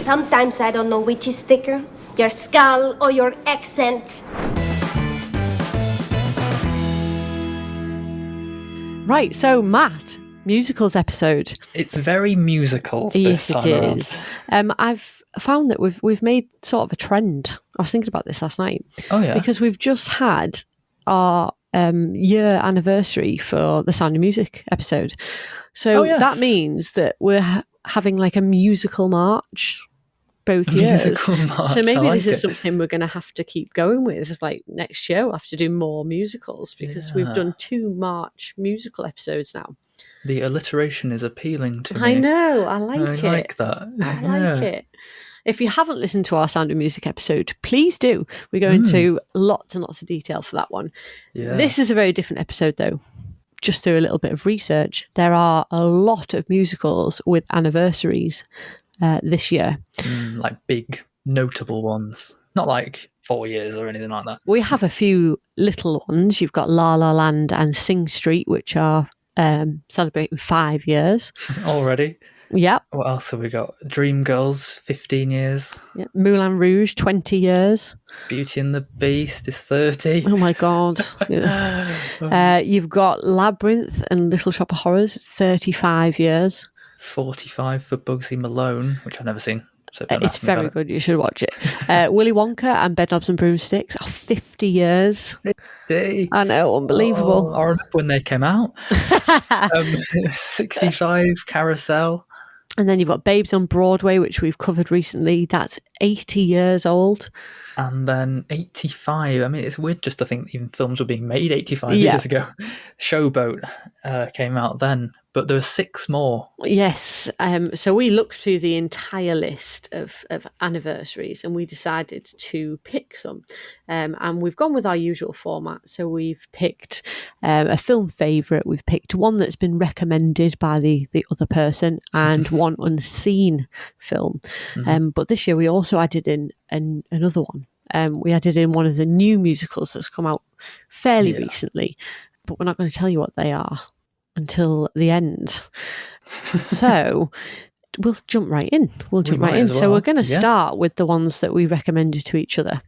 Sometimes I don't know which is thicker, your skull or your accent. Right, so Matt, musicals episode. It's very musical Yes, this time it around. is. I've found that we've made sort of a trend. I was thinking about this last night. Oh, yeah. Because we've just had our year anniversary for the Sound of Music episode. So yes. that means that we're having like a musical march both years. Musical march, so maybe I this like is it. something we're going to have to keep going with. It's like next year we'll have to do more musicals because we've done 2 March musical episodes now. The alliteration is appealing to me. I know, I like it. I like that. I like it. If you haven't listened to our Sound of Music episode, please do. We go into lots and lots of detail for that one. Yeah. This is a very different episode, though. Just through a little bit of research, there are a lot of musicals with anniversaries this year. Like big, notable ones. Not like 4 years or anything like that. We have a few little ones. You've got La La Land and Sing Street, which are celebrating 5 years. Already? Yep. What else have we got? Dreamgirls, 15 years. Yep. Moulin Rouge, 20 years. Beauty and the Beast is 30. Oh my God. You've got Labyrinth and Little Shop of Horrors, 35 years. 45 for Bugsy Malone, which I've never seen. So It's very good. You should watch it. Willy Wonka and Bedknobs and Broomsticks are 50 years. 50. I know, unbelievable. I remember when they came out. 65, Carousel. And then you've got Babes on Broadway, which we've covered recently. That's 80 years old. And then 85. I mean, it's weird just to think even films were being made 85 years ago. Showboat came out then, but there are 6 more. Yes. So we looked through the entire list of anniversaries and we decided to pick some. And we've gone with our usual format. So we've picked a film favourite. We've picked one that's been recommended by the other person and one unseen film. But this year we also added in another one. We added in one of the new musicals that's come out fairly recently, but we're not going to tell you what they are until the end. So we'll jump right in. So we're going to start with the ones that we recommended to each other.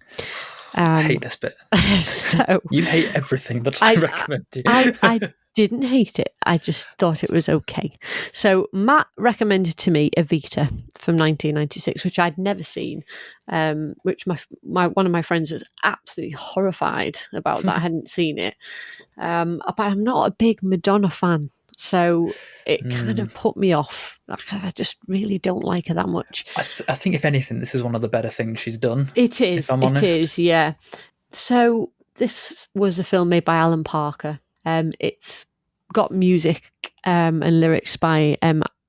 I hate this bit. So you hate everything that I recommend to you. I didn't hate it. I just thought it was okay. So Matt recommended to me Evita from 1996, which I'd never seen, which my one of my friends was absolutely horrified about that I hadn't seen it. But I'm not a big Madonna fan, so it kind of put me off. I just really don't like her that much. I think, if anything, this is one of the better things she's done. It is. If I'm honest. It is, yeah. So this was a film made by Alan Parker. It's got music and lyrics by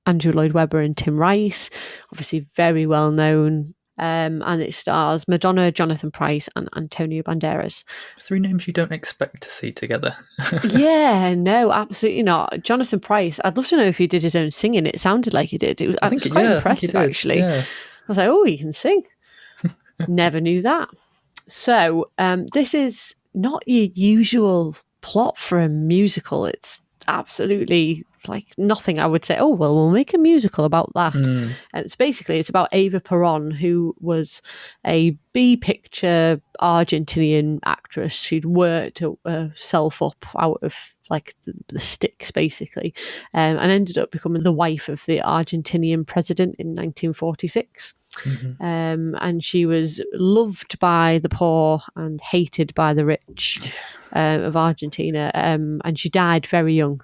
Andrew Lloyd Webber and Tim Rice, obviously very well known. And it stars Madonna, Jonathan Pryce, and Antonio Banderas. 3 names you don't expect to see together. Yeah, no, absolutely not. Jonathan Pryce, I'd love to know if he did his own singing. It sounded like he did. I was quite impressive, actually. Yeah. I was like, oh, he can sing. Never knew that. So this is not your usual plot for a musical. It's absolutely like nothing I would say, oh, well, we'll make a musical about that. It's about Eva Peron, who was a B-picture Argentinian actress. She'd worked herself up out of like the sticks, basically, and ended up becoming the wife of the Argentinian president in 1946. And she was loved by the poor and hated by the rich of Argentina, and she died very young.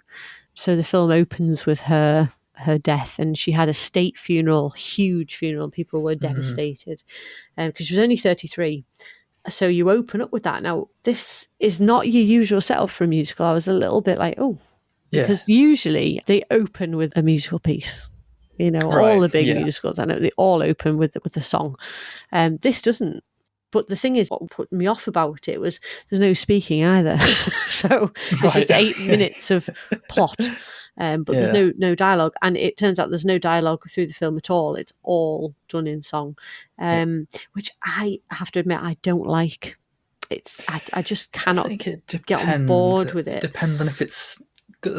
So the film opens with her death, and she had a state funeral, huge funeral. People were devastated because she was only 33. So you open up with that. Now, this is not your usual setup for a musical. I was a little bit like, because usually they open with a musical piece. You know, all the big musicals, I know they all open with a song. This doesn't. But the thing is, what put me off about it was there's no speaking either. So it's just 8 minutes of plot, but there's no dialogue. And it turns out there's no dialogue through the film at all. It's all done in song, which I have to admit I don't like. I just cannot get on board with it. Depends on if it's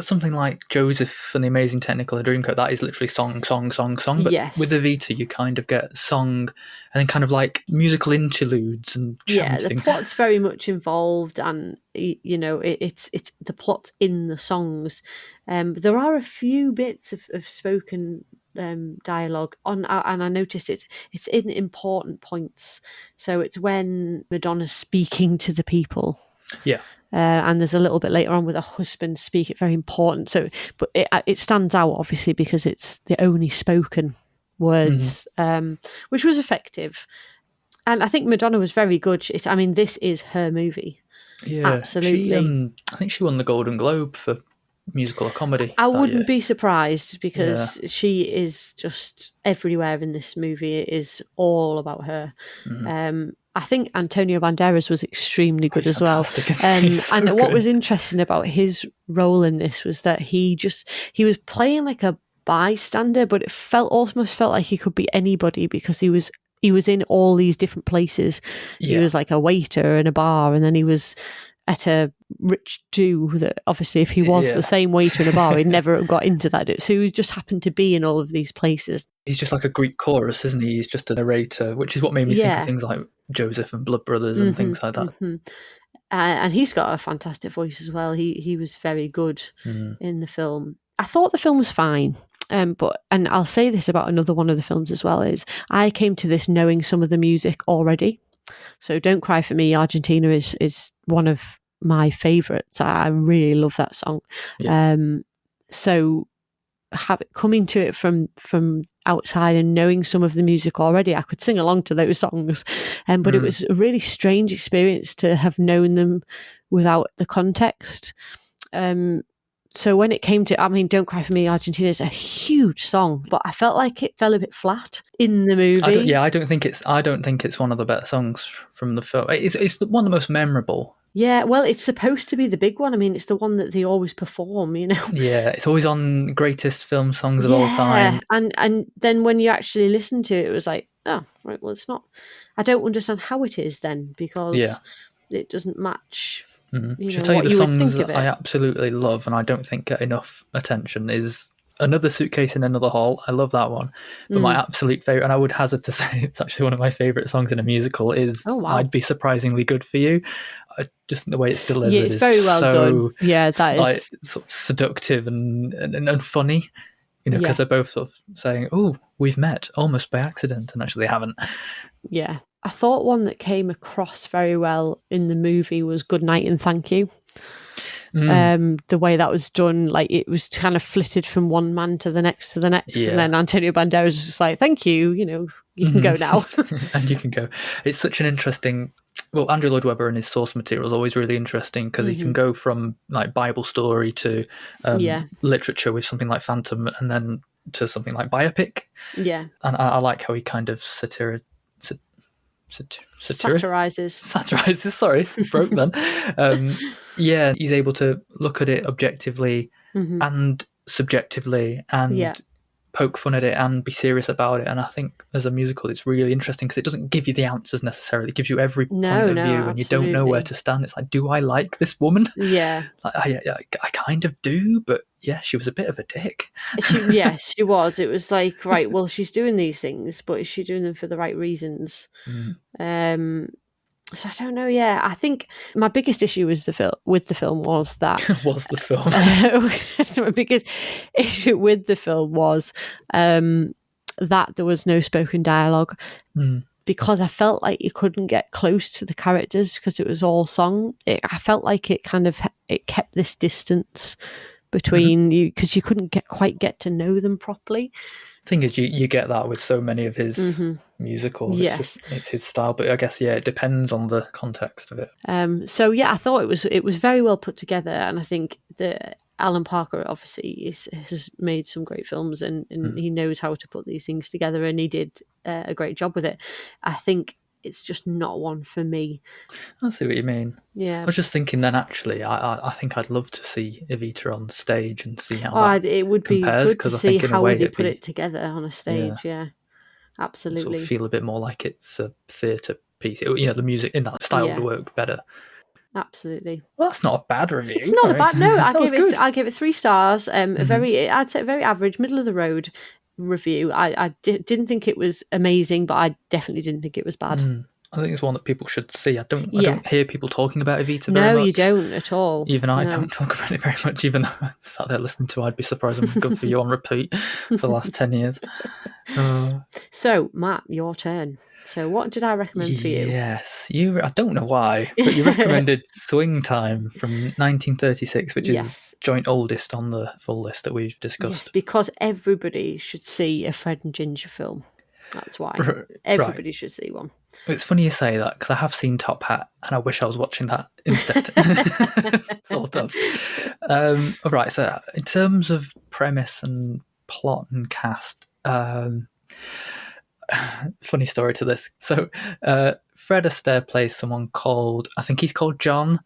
something like Joseph and the Amazing Technicolor Dreamcoat, that is literally song, song, song, song. But Yes. with Evita, you kind of get song and then kind of like musical interludes and chanting. Yeah, the plot's very much involved, and it's the plot's in the songs. There are a few bits of spoken dialogue on, and I noticed it's in important points. So it's when Madonna's speaking to the people. Yeah. And there's a little bit later on with her husband speak. It's very important. So, but it stands out obviously because it's the only spoken words, which was effective. And I think Madonna was very good. This is her movie. Yeah, absolutely. I think she won the Golden Globe for musical or comedy. I wouldn't be surprised because she is just everywhere in this movie. It is all about her. I think Antonio Banderas was extremely good as well. And what was interesting about his role in this was that he was playing like a bystander, but it almost felt like he could be anybody because he was in all these different places. He was like a waiter in a bar, and then he was at a rich Jew that obviously if he was the same waiter in a bar, he'd never got into that. So he just happened to be in all of these places. He's just like a Greek chorus, isn't he? He's just a narrator, which is what made me think of things like Joseph and Blood Brothers and things like that. And he's got a fantastic voice as well. He was very good in the film. I thought the film was fine. And I'll say this about another one of the films as well, is I came to this knowing some of the music already. So Don't Cry For Me, Argentina is one of my favourites. I really love that song. Yeah. So coming to it from outside and knowing some of the music already, I could sing along to those songs. But it was a really strange experience to have known them without the context. So when it came to, Don't Cry For Me, Argentina is a huge song, but I felt like it fell a bit flat in the movie. I don't think it's one of the better songs from the film. It's one of the most memorable. Yeah, well, it's supposed to be the big one. It's the one that they always perform, Yeah, it's always on greatest film songs of all time. And then when you actually listen to it, it was like, oh, right, well, it's not. I don't understand how it is then, because it doesn't match. Should I tell you the songs that I absolutely love and I don't think get enough attention is Another Suitcase in Another Hall. I love that one. But my absolute favourite, and I would hazard to say it's actually one of my favourite songs in a musical, is I'd Be Surprisingly Good For You. Just the way it's delivered it's very well done. Yeah, that is sort of seductive and funny. Because they're both sort of saying, oh, we've met almost by accident, and actually they haven't. Yeah. I thought one that came across very well in the movie was Good Night and Thank You. The way that was done, like it was kind of flitted from one man to the next, and then Antonio Banderas was just like, thank you, you can go now. And you can go. It's such an interesting... Well, Andrew Lloyd Webber and his source material is always really interesting because he can go from like Bible story to literature with something like Phantom, and then to something like biopic. Yeah. And I like how he kind of satirizes. Sorry, broke then. He's able to look at it objectively and subjectively and poke fun at it and be serious about it. And I think as a musical, it's really interesting because it doesn't give you the answers necessarily. It gives you every point of view, and you don't know where to stand. It's like, do I like this woman? Yeah, I kind of do, but yeah, she was a bit of a dick. She was. It was like, right, well, she's doing these things, but is she doing them for the right reasons? So I don't know. Yeah, I think my biggest issue with the film was that my biggest issue with the film was that there was no spoken dialogue because I felt like you couldn't get close to the characters because it was all song. I felt like it kept this distance between you because you couldn't quite get to know them properly. Thing is, you get that with so many of his musicals. Yes, it's his style, but I guess it depends on the context of it. I thought it was very well put together, and I think that Alan Parker obviously has made some great films, and he knows how to put these things together, and he did a great job with it. I think it's just not one for me. I see what you mean. Yeah, I was just thinking then. Actually, I think I'd love to see Evita on stage and see how it would compares, be good to see how they put it together on a stage. Yeah, absolutely. Sort of feel a bit more like it's a theatre piece. The music in that style would work better. Absolutely. Well, that's not a bad review. It's not a bad. No, I gave it 3 stars. I'd say a very average, middle of the road review. I didn't think it was amazing, but I definitely didn't think it was bad. I think it's one that people should see. I don't hear people talking about Evita very much. No, you don't at all. Even I don't talk about it very much, even though I sat there listening to I'd Be Surprised I'm Good For You on repeat for the last 10 years. So, Matt, your turn. So what did I recommend for you? Yes, I don't know why, but you recommended Swing Time from 1936, which is joint oldest on the full list that we've discussed. Yes, because everybody should see a Fred and Ginger film. That's why. Everybody should see one. It's funny you say that, because I have seen Top Hat, and I wish I was watching that instead. Sort of. Right, so in terms of premise and plot and cast, funny story to this. So Fred Astaire plays someone called, I think he's called John,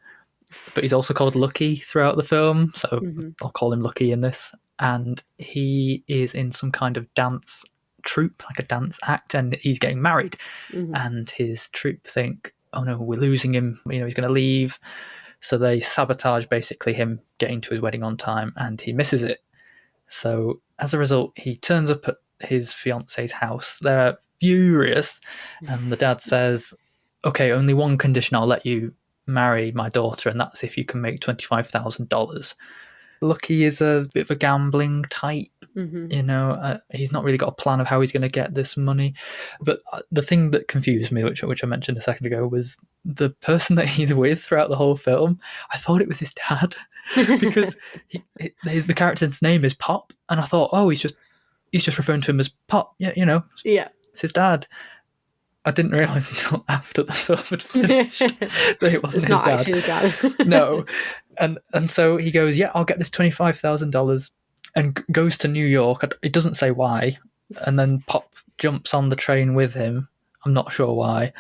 but he's also called Lucky throughout the film, so I'll call him Lucky in this. And he is in some kind of dance troupe, like a dance act, and he's getting married. And his troupe think, oh no, we're losing him, he's going to leave. So they sabotage basically him getting to his wedding on time, and he misses it. So as a result, he turns up at his fiance's house. They're furious, and the dad says, okay, only one condition, I'll let you marry my daughter, and that's if you can make $25,000. Lucky is a bit of a gambling type. He's not really got a plan of how he's going to get this money. But the thing that confused me, which I mentioned a second ago, was the person that he's with throughout the whole film. I thought it was his dad, because the character's name is Pop, and I thought, oh, he's just referring to him as Pop. Yeah, it's his dad. I didn't realise until after the film had finished that it wasn't it's not actually his dad. No. And so he goes, yeah, I'll get this $25,000, and goes to New York. It doesn't say why. And then Pop jumps on the train with him. I'm not sure why.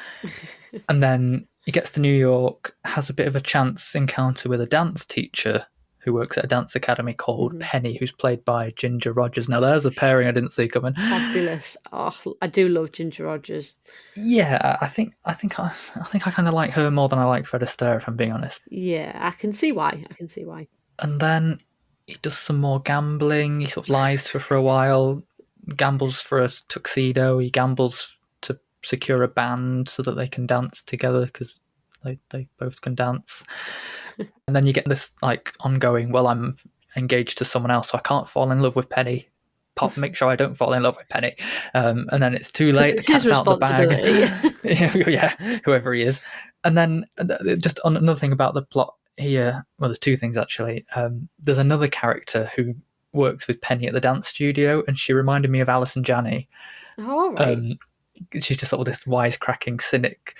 And then he gets to New York, has a bit of a chance encounter with a dance teacher who works at a dance academy called Penny, who's played by Ginger Rogers. Now, there's a pairing I didn't see coming. Fabulous. Oh, I do love Ginger Rogers. Yeah, I think I kind of like her more than I like Fred Astaire, if I'm being honest. Yeah, I can see why. And then he does some more gambling. He sort of lies to her for a while, gambles for a tuxedo. He gambles to secure a band so that they can dance together, because they both can dance. And then you get this ongoing, well, I'm engaged to someone else, so I can't fall in love with Penny. Pop, make sure I don't fall in love with Penny. And then it's too late. It's his responsibility. Yeah, whoever he is. And then just on another thing about the plot here, well, there's two things actually. There's another character who works with Penny at the dance studio, and she reminded me of Alison Janney. Oh, right. She's just sort of this wisecracking cynic.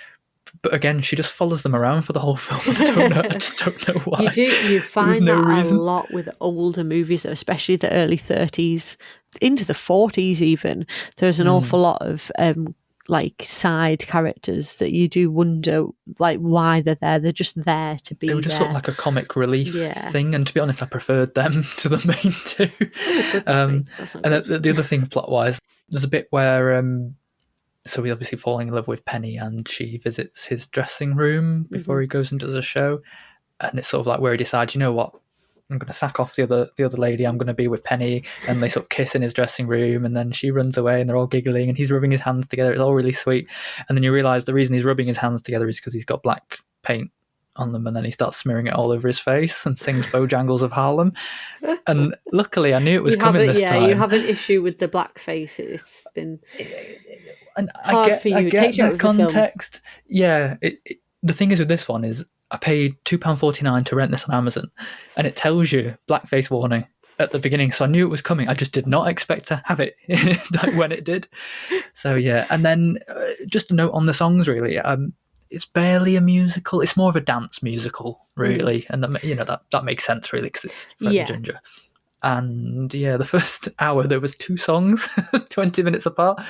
But again, she just follows them around for the whole film. I just don't know why. You find that a lot with older movies, especially the early 30s, into the 40s even. There's an awful lot of side characters that you do wonder why they're there. They're just there to be there. They were just sort of like a comic relief thing, and to be honest, I preferred them to the main two. And the other thing plot-wise, there's a bit where so he's obviously falling in love with Penny, and she visits his dressing room before he goes into the show, and it's sort of like where he decides, you know what, I'm going to sack off the other lady, I'm going to be with Penny, and they sort of kiss in his dressing room, and then she runs away, and they're all giggling, and he's rubbing his hands together. It's all really sweet, and then you realise the reason he's rubbing his hands together is because he's got black paint on them, and then he starts smearing it all over his face and sings Bojangles of Harlem. And luckily I knew it was coming this time. You have an issue with the blackface. It's been and hard for you. I get that context. Yeah, the thing is with this one is I paid £2.49 to rent this on Amazon, and it tells you blackface warning at the beginning, so I knew it was coming. I just did not expect to have it when it did. So yeah, and then just a note on the songs really. It's barely a musical. It's more of a dance musical, really, and that makes sense, really, because it's Fred and Ginger. And yeah, the first hour there was 2 songs, 20 minutes apart,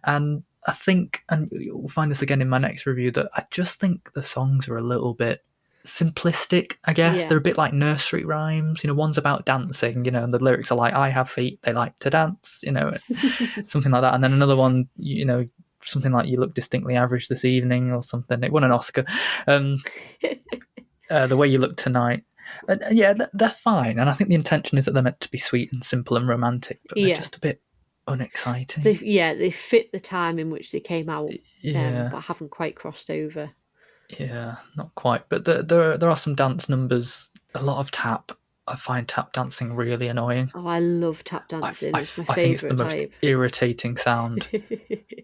and I think, and you'll find this again in my next review, that I just think the songs are a little bit simplistic. I guess they're a bit like nursery rhymes. One's about dancing, and the lyrics are like, "I have feet, they like to dance," something like that, and then another one, something like "You look distinctly average this evening" or something. It won an Oscar. The Way You Look Tonight. Yeah, they're fine, and I think the intention is that they're meant to be sweet and simple and romantic, but they're just a bit unexciting. They fit the time in which they came out, but haven't quite crossed over. Yeah, not quite. But there are some dance numbers, a lot of tap. I find tap dancing really annoying. Oh, I love tap dancing. It's my favourite type. I think it's the most irritating sound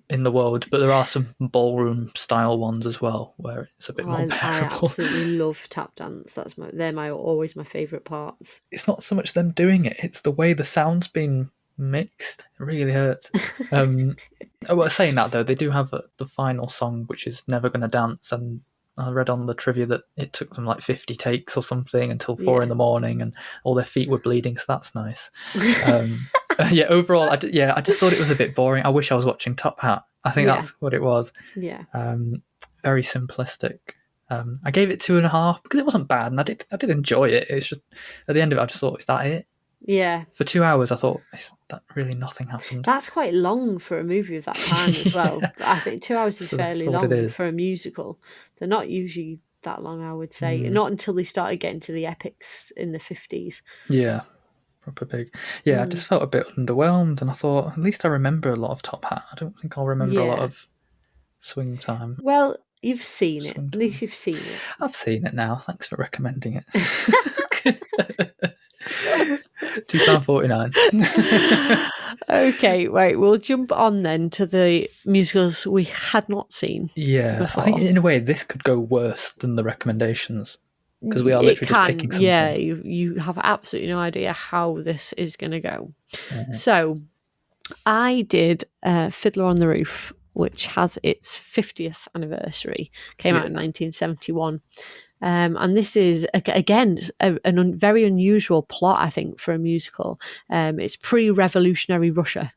in the world. But there are some ballroom style ones as well where it's a bit more bearable. I absolutely love tap dance. They're always my favourite parts. It's not so much them doing it; it's the way the sound's been mixed. It really hurts. Well, saying that though, they do have the final song, which is "Never Gonna Dance," and I read on the trivia that it took them like 50 takes or something until 4 in the morning, and all their feet were bleeding, so that's nice. Overall, I just thought it was a bit boring. I wish I was watching Top Hat. I think that's what it was. Yeah. Very simplistic. I gave it 2.5 because it wasn't bad, and I did enjoy it. It's just at the end of it, I just thought, is that it? Yeah. For 2 hours, I thought that really nothing happened. That's quite long for a movie of that time as well. I think 2 hours is fairly long for a musical. They're not usually that long, I would say. Not until they started getting to the epics in the 50s. Yeah, proper big. Yeah, I just felt a bit underwhelmed, and I thought, at least I remember a lot of Top Hat. I don't think I'll remember a lot of Swing Time. Well, you've seen it. At least you've seen it. I've seen it now. Thanks for recommending it. £2.49. Okay, right. We'll jump on then to the musicals we had not seen. Yeah, before. I think in a way this could go worse than the recommendations because we are literally just picking something. Yeah, you have absolutely no idea how this is going to go. So I did Fiddler on the Roof, which has its 50th anniversary. Came out in 1971. And this is, again, a very unusual plot, I think, for a musical. It's pre-revolutionary Russia,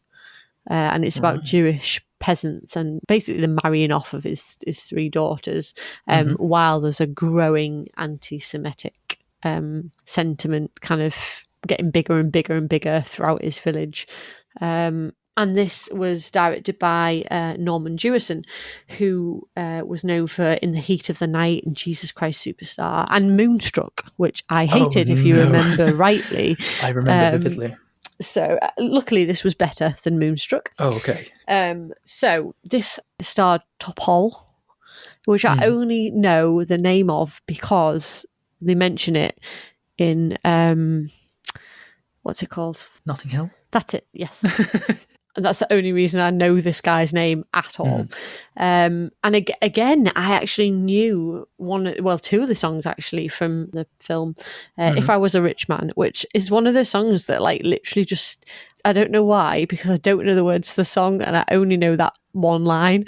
and it's about Jewish peasants and basically the marrying off of his 3 daughters, while there's a growing anti-Semitic sentiment kind of getting bigger and bigger and bigger throughout his village. And this was directed by Norman Jewison, who was known for In the Heat of the Night and Jesus Christ Superstar and Moonstruck, which I hated, if you remember rightly. I remember vividly. So luckily this was better than Moonstruck. Oh, okay. So this starred Topol, which I only know the name of because they mention it in, what's it called? Notting Hill? That's it, yes. And that's the only reason I know this guy's name at all. And again, I actually knew 2 of the songs actually from the film, If I Was a Rich Man, which is one of those songs that like literally just, I don't know why, because I don't know the words to the song and I only know that one line,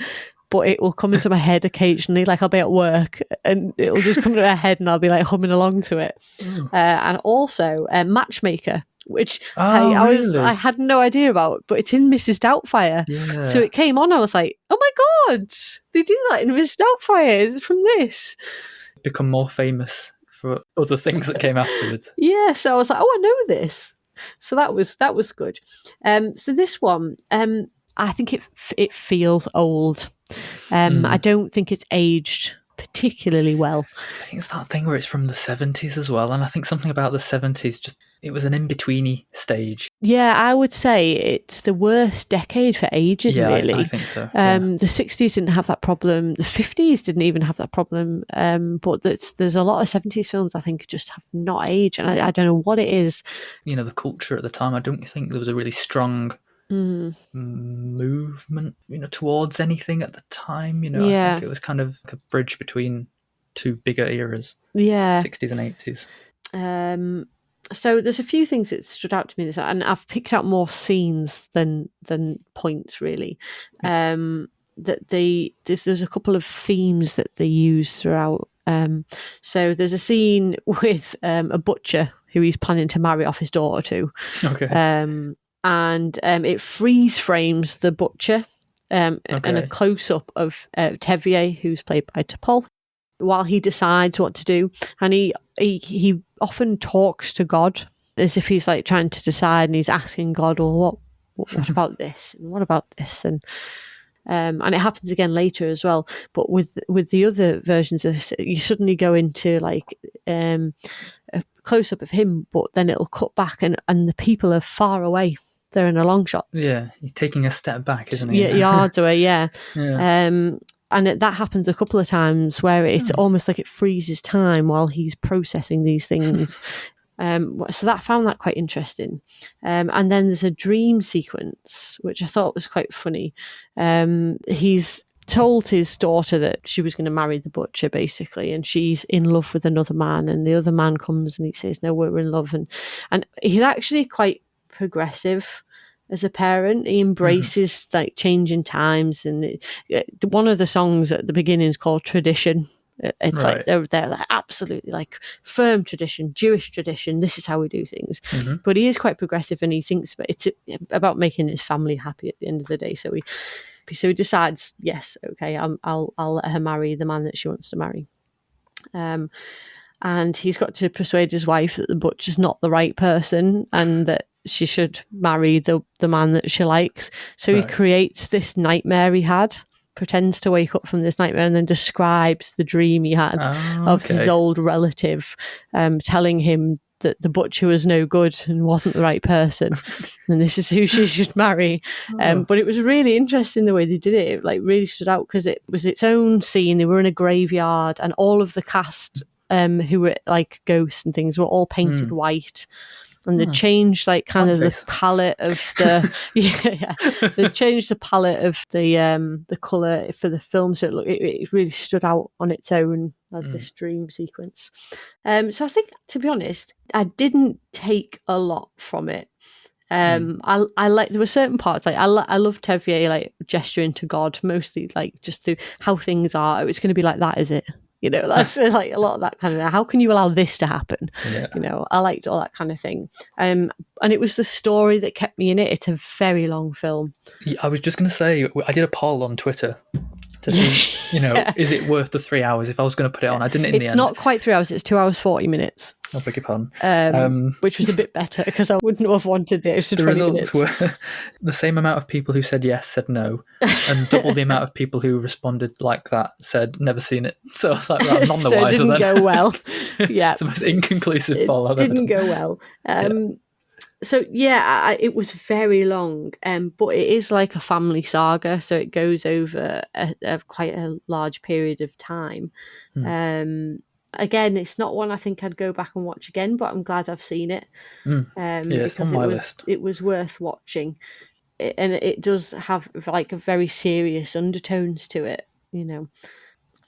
but it will come into my head occasionally. Like I'll be at work and it'll just come to my head and I'll be like humming along to it. And also Matchmaker, which I had no idea about, but it's in Mrs. Doubtfire. Yeah. So it came on, I was like, oh my God, they do that in Mrs. Doubtfire. Is it from this? Become more famous for other things that came afterwards. Yeah, so I was like, oh, I know this. So that was good. So this one, I think it feels old. I don't think it's aged particularly well. I think it's that thing where it's from the 70s as well, and I think something about the 70s just, it was an in-betweeny stage. Yeah, I would say it's the worst decade for aging, really. I think so. The 60s didn't have that problem. The 50s didn't even have that problem. But there's a lot of 70s films I think just have not aged, and I don't know what it is. You know, the culture at the time, I don't think there was a really strong movement, towards anything at the time. I think it was kind of like a bridge between 2 bigger eras. Yeah. 60s and 80s. So there's a few things that stood out to me this, and I've picked out more scenes than points really. That there's a couple of themes that they use throughout. So there's a scene with a butcher who he's planning to marry off his daughter to. Okay. And it freeze frames the butcher, and a close up of Tevier, who's played by Topol, while he decides what to do, and he often talks to God as if he's like trying to decide, and he's asking God, well, what about this and what about this, and And it happens again later as well. But with the other versions of this, you suddenly go into like a close up of him, but then it'll cut back and the people are far away. They're in a long shot. Yeah, he's taking a step back, isn't he? Yeah, yards away. Yeah. Yeah. And that happens a couple of times where it's almost like it freezes time while he's processing these things. So I found that quite interesting. And then there's a dream sequence, which I thought was quite funny. He's told his daughter that she was going to marry the butcher, basically, and she's in love with another man, and the other man comes and he says, no, we're in love. And he's actually quite progressive as a parent. He embraces like changing times, and one of the songs at the beginning is called Tradition. It's Right. like they're like absolutely like firm tradition, Jewish tradition. This is how we do things. But he is quite progressive, and he thinks it's about making his family happy at the end of the day. So he decides, yes, okay, I'll let her marry the man that she wants to marry. And he's got to persuade his wife that the butcher's not the right person and that she should marry the man that she likes. So he creates this nightmare he had, pretends to wake up from this nightmare, and then describes the dream he had of his old relative telling him that the butcher was no good and wasn't the right person, and this is who she should marry. But it was really interesting the way they did it. It like really stood out because it was its own scene. They were in a graveyard, and all of the cast who were like ghosts and things were all painted white. And they changed like kind of the palette of the they changed the palette of the colour for the film, so it really stood out on its own as this dream sequence. So I think, to be honest, I didn't take a lot from it. I like, there were certain parts like I love Tevier like gesturing to God, mostly like just through how things are. It's going to be like that, is it? You know, that's like a lot of that kind of, how can you allow this to happen? Yeah. You know, I liked all that kind of thing. And it was the story that kept me in it. It's a very long film. I was just going to say, I did a poll on Twitter to see, you know, is it worth the 3 hours if I was going to put it on? I didn't in the end. It's not quite 3 hours. It's 2 hours, 40 minutes. I beg your pardon. Which was a bit better because I wouldn't have wanted the extra 20 minutes. The results were the same amount of people who said yes said no, and double the amount of people who responded like that said never seen it. So I was like, well, I'm none the so wiser it didn't then. go well. Yeah. It's the most inconclusive poll I've ever done. It didn't go well. So yeah, it was very long, but it is like a family saga, so it goes over quite a large period of time. Again, it's not one I think I'd go back and watch again, but I'm glad I've seen it it's on my list. It was worth watching, and it does have like a very serious undertones to it, you know.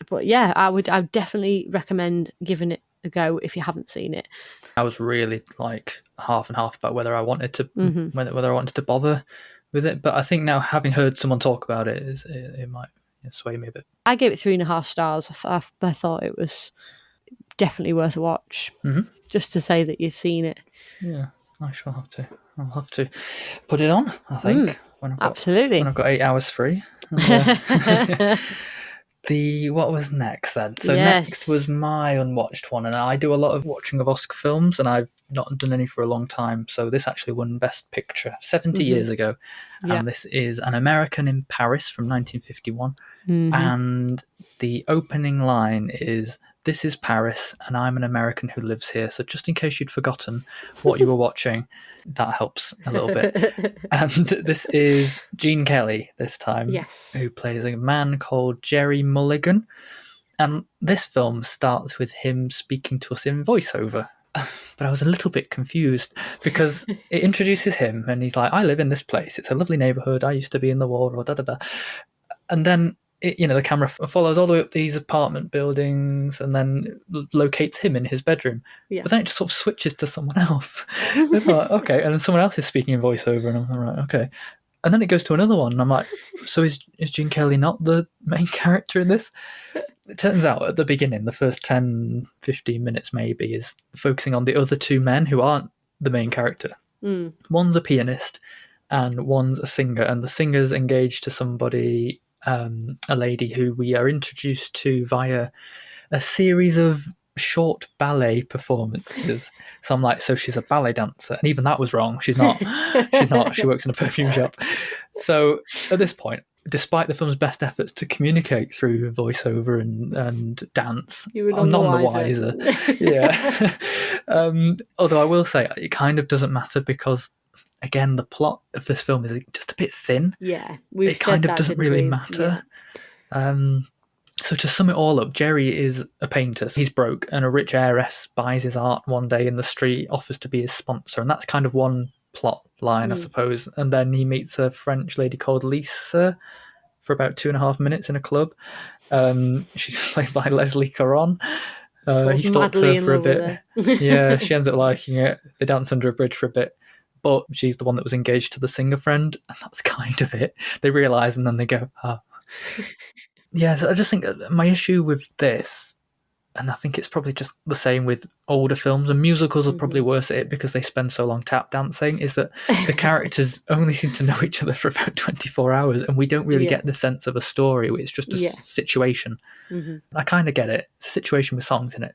But yeah, I'd definitely recommend giving it a go if you haven't seen it. I was really like half and half about whether I wanted to whether I wanted to bother with it, but I think now, having heard someone talk about it, it might sway me a bit. I gave it 3.5 stars. I thought it was definitely worth a watch, just to say that you've seen it. Yeah, I shall have to. I'll have to put it on, I think. Absolutely. When I've got 8 hours free. What was next then? So next was my unwatched one, and I do a lot of watching of Oscar films, and I've not done any for a long time. So this actually won Best Picture 70 years ago, and this is An American in Paris from 1951, and the opening line is, "This is Paris, and I'm an American who lives here." So just in case you'd forgotten what you were watching, that helps a little bit. And this is Gene Kelly this time, who plays a man called Jerry Mulligan. And this film starts with him speaking to us in voiceover. But I was a little bit confused because it introduces him and he's like, I live in this place. It's a lovely neighborhood. I used to be in the war, or da-da-da. And then the camera follows all the way up these apartment buildings and then locates him in his bedroom. Yeah. But then it just sort of switches to someone else. It's like, okay. And then someone else is speaking in voiceover, and I'm like, right, okay. And then it goes to another one, and I'm like, so is Gene Kelly not the main character in this? It turns out at the beginning, the first 10, 15 minutes maybe, is focusing on the other two men who aren't the main character. One's a pianist and one's a singer, and the singer's engaged to somebody, a lady who we are introduced to via a series of short ballet performances. So I'm like, so she's a ballet dancer, and even that was wrong. She's not. She works in a perfume shop. So at this point, despite the film's best efforts to communicate through voiceover and dance, You were I'm none the wiser. Yeah. Although I will say it kind of doesn't matter because, again, the plot of this film is just a bit thin. Yeah, it kind of doesn't really matter. So to sum it all up, Jerry is a painter. He's broke, and a rich heiress buys his art one day in the street, offers to be his sponsor, and that's kind of one plot line, I suppose. And then he meets a French lady called Lisa for about 2.5 minutes in a club. She's played by Leslie Caron. He stalks her for a bit. Yeah, she ends up liking it. They dance under a bridge for a bit. But she's the one that was engaged to the singer friend, and that's kind of it. They realise, and then they go, oh. Yeah, so I just think my issue with this, and I think it's probably just the same with older films, and musicals are probably worse at it because they spend so long tap dancing, is that the characters only seem to know each other for about 24 hours, and we don't really get the sense of a story. It's just a situation. I kind of get it. It's a situation with songs in it.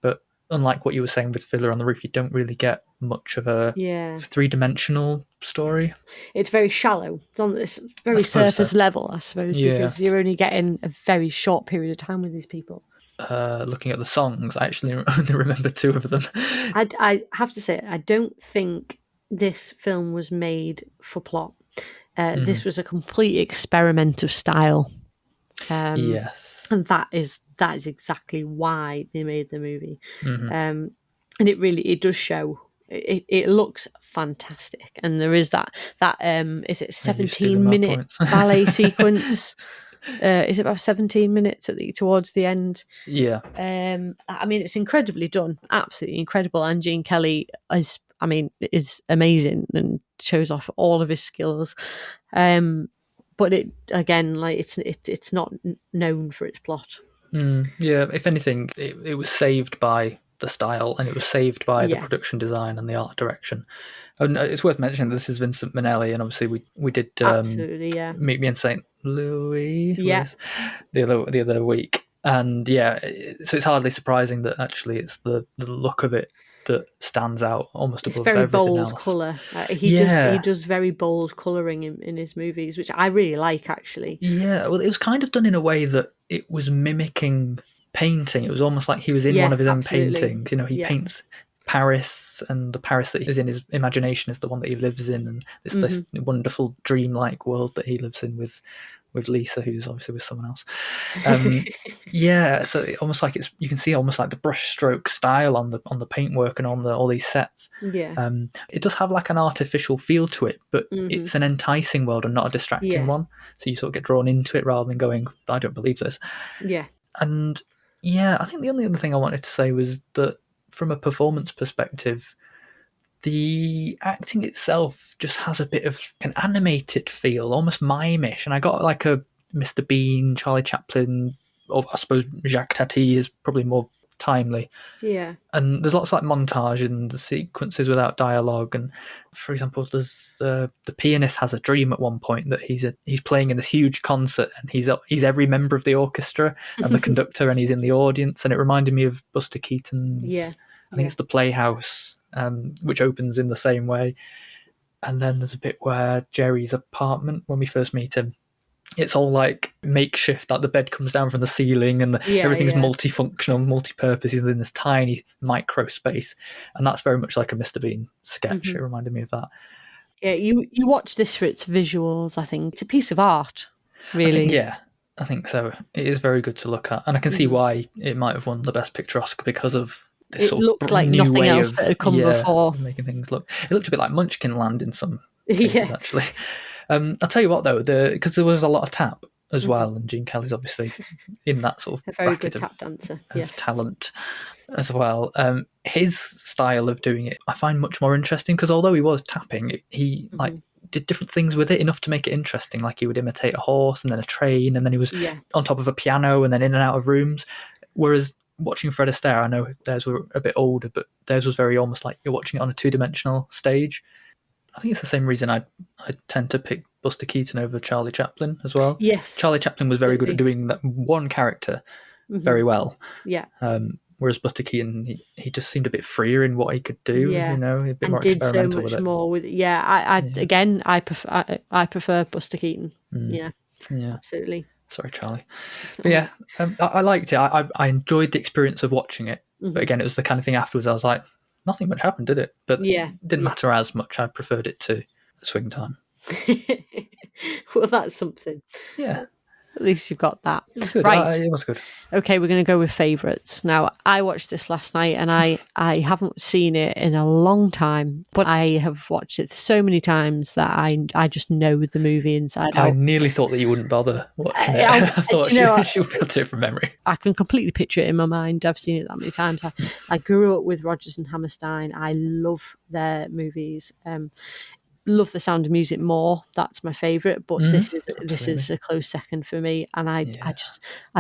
But unlike what you were saying with Fiddler on the Roof, you don't really get much of a three-dimensional story. It's very shallow. It's on this very surface level, I suppose, because you're only getting a very short period of time with these people. Looking at the songs, I actually only remember 2 of them. I have to say, I don't think this film was made for plot. This was a complete experiment of style. Yes. And that is exactly why they made the movie. And it does show. It looks fantastic, and there is that is it 17-minute ballet sequence? Is it about 17 minutes towards the end? Yeah. I mean, it's incredibly done, absolutely incredible. And Gene Kelly is amazing and shows off all of his skills. But it again, like it's not known for its plot. Yeah, if anything, it was saved by the style, and it was saved by the production design and the art direction. And it's worth mentioning that this is Vincent Minnelli, and obviously we did Meet Me in St. Louis the other week, and so it's hardly surprising that actually it's the look of it that stands out almost above everything else. It's very bold colour. He does very bold colouring in his movies, which I really like, actually. Yeah, well, it was kind of done in a way that it was mimicking painting. It was almost like he was in one of his own paintings. You know, he paints Paris, and the Paris that is in his imagination is the one that he lives in, and it's this wonderful dreamlike world that he lives in with Lisa, who's obviously with someone else. So it almost like you can see almost like the brushstroke style on the paintwork and on all these sets. It does have like an artificial feel to it, but it's an enticing world and not a distracting one. So you sort of get drawn into it rather than going, I don't believe this. And I think the only other thing I wanted to say was that from a performance perspective, the acting itself just has a bit of an animated feel, almost mime-ish. And I got like a Mr. Bean, Charlie Chaplin, or I suppose Jacques Tati is probably more timely. Yeah. And there's lots of like montage and the sequences without dialogue. And for example, there's the pianist has a dream at one point that he's playing in this huge concert, and he's every member of the orchestra and the conductor, and he's in the audience. And it reminded me of Buster Keaton's. I think it's The Playhouse, which opens in the same way. And then there's a bit where Jerry's apartment, when we first meet him, it's all like makeshift, like the bed comes down from the ceiling and everything's multifunctional, multi-purpose. He's in this tiny micro space, and that's very much like a Mr. Bean sketch. It reminded me of that. Yeah, you watch this for its visuals, I think. It's a piece of art, really. I think so. It is very good to look at, and I can see why it might have won the Best Picture Oscar because of this it looked like new nothing way else of, that had come before. Making things look. It looked a bit like Munchkinland in some cases, actually. I'll tell you what, though, because there was a lot of tap as well, and Gene Kelly's obviously in that sort of a very good tap dancer, talent as well. His style of doing it, I find much more interesting, because although he was tapping, he did different things with it enough to make it interesting. Like he would imitate a horse and then a train, and then he was on top of a piano and then in and out of rooms. Whereas watching Fred Astaire, I know theirs were a bit older, but theirs was very almost like you're watching it on a two-dimensional stage. I think it's the same reason I tend to pick Buster Keaton over Charlie Chaplin as well. Yes. Charlie Chaplin was very good at doing that one character very well. Yeah. Whereas Buster Keaton, he just seemed a bit freer in what he could do. You know, a bit more experimental with it. More with it. Yeah. I prefer Buster Keaton. Yeah. Yeah. Absolutely. Sorry, Charlie. But yeah, I liked it. I enjoyed the experience of watching it. Mm-hmm. But again, it was the kind of thing afterwards I was like, nothing much happened, did it? But it didn't matter as much. I preferred it to Swing Time. Well, that's something. Yeah. At least you've got that. It was good. Right. It was good. Okay, we're going to go with favourites. Now, I watched this last night and I haven't seen it in a long time, but I have watched it so many times that I just know the movie inside out. I nearly thought that you wouldn't bother watching it. I thought she'll be able to do it from memory. I can completely picture it in my mind. I've seen it that many times. I grew up with Rodgers and Hammerstein. I love their movies. Love The Sound of Music more. That's my favourite, but this is a close second for me. And I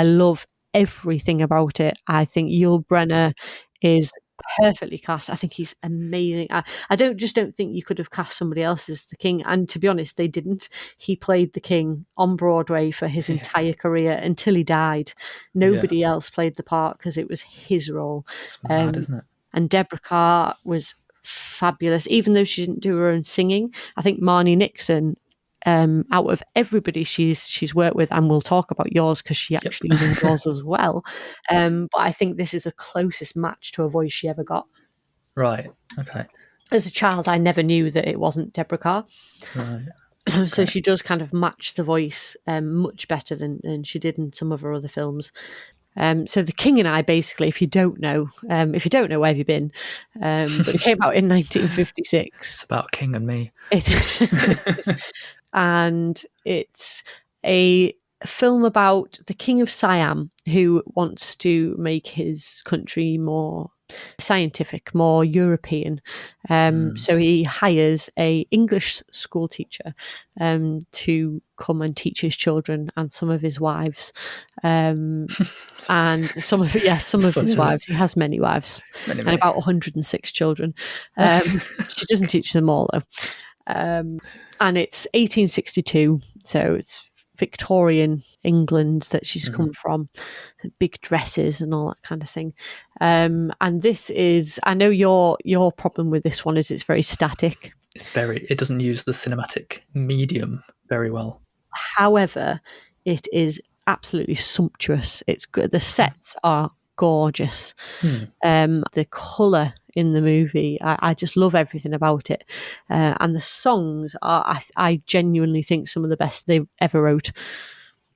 love everything about it. I think Yul Brynner is perfectly cast. I think he's amazing. I don't think you could have cast somebody else as the king. And to be honest, they didn't. He played the king on Broadway for his entire career until he died. Nobody else played the part because it was his role. It's mad, isn't it? And Deborah Carr was fabulous, even though she didn't do her own singing. I think Marnie Nixon, out of everybody she's worked with, and we'll talk about yours because she actually was in yours as well. But I think this is the closest match to a voice she ever got. Right. Okay. As a child, I never knew that it wasn't Deborah Carr. Right. So she does kind of match the voice much better than she did in some of her other films. So The King and I, basically, if you don't know, where have you been? But it came out in 1956. It's about King and me. And it's a film about the King of Siam who wants to make his country more scientific, more European. So he hires a English school teacher to come and teach his children and some of his wives. And some of his wives. He has many wives and about 106 children. She doesn't teach them all though. And it's 1862, so it's Victorian England that she's come from, the big dresses and all that kind of thing. And this is, I know your problem with this one is it's very static. It doesn't use the cinematic medium very well. However, it is absolutely sumptuous. It's good. The sets are gorgeous. The colour in the movie, I just love everything about it. And the songs are, I genuinely think, some of the best they've ever wrote.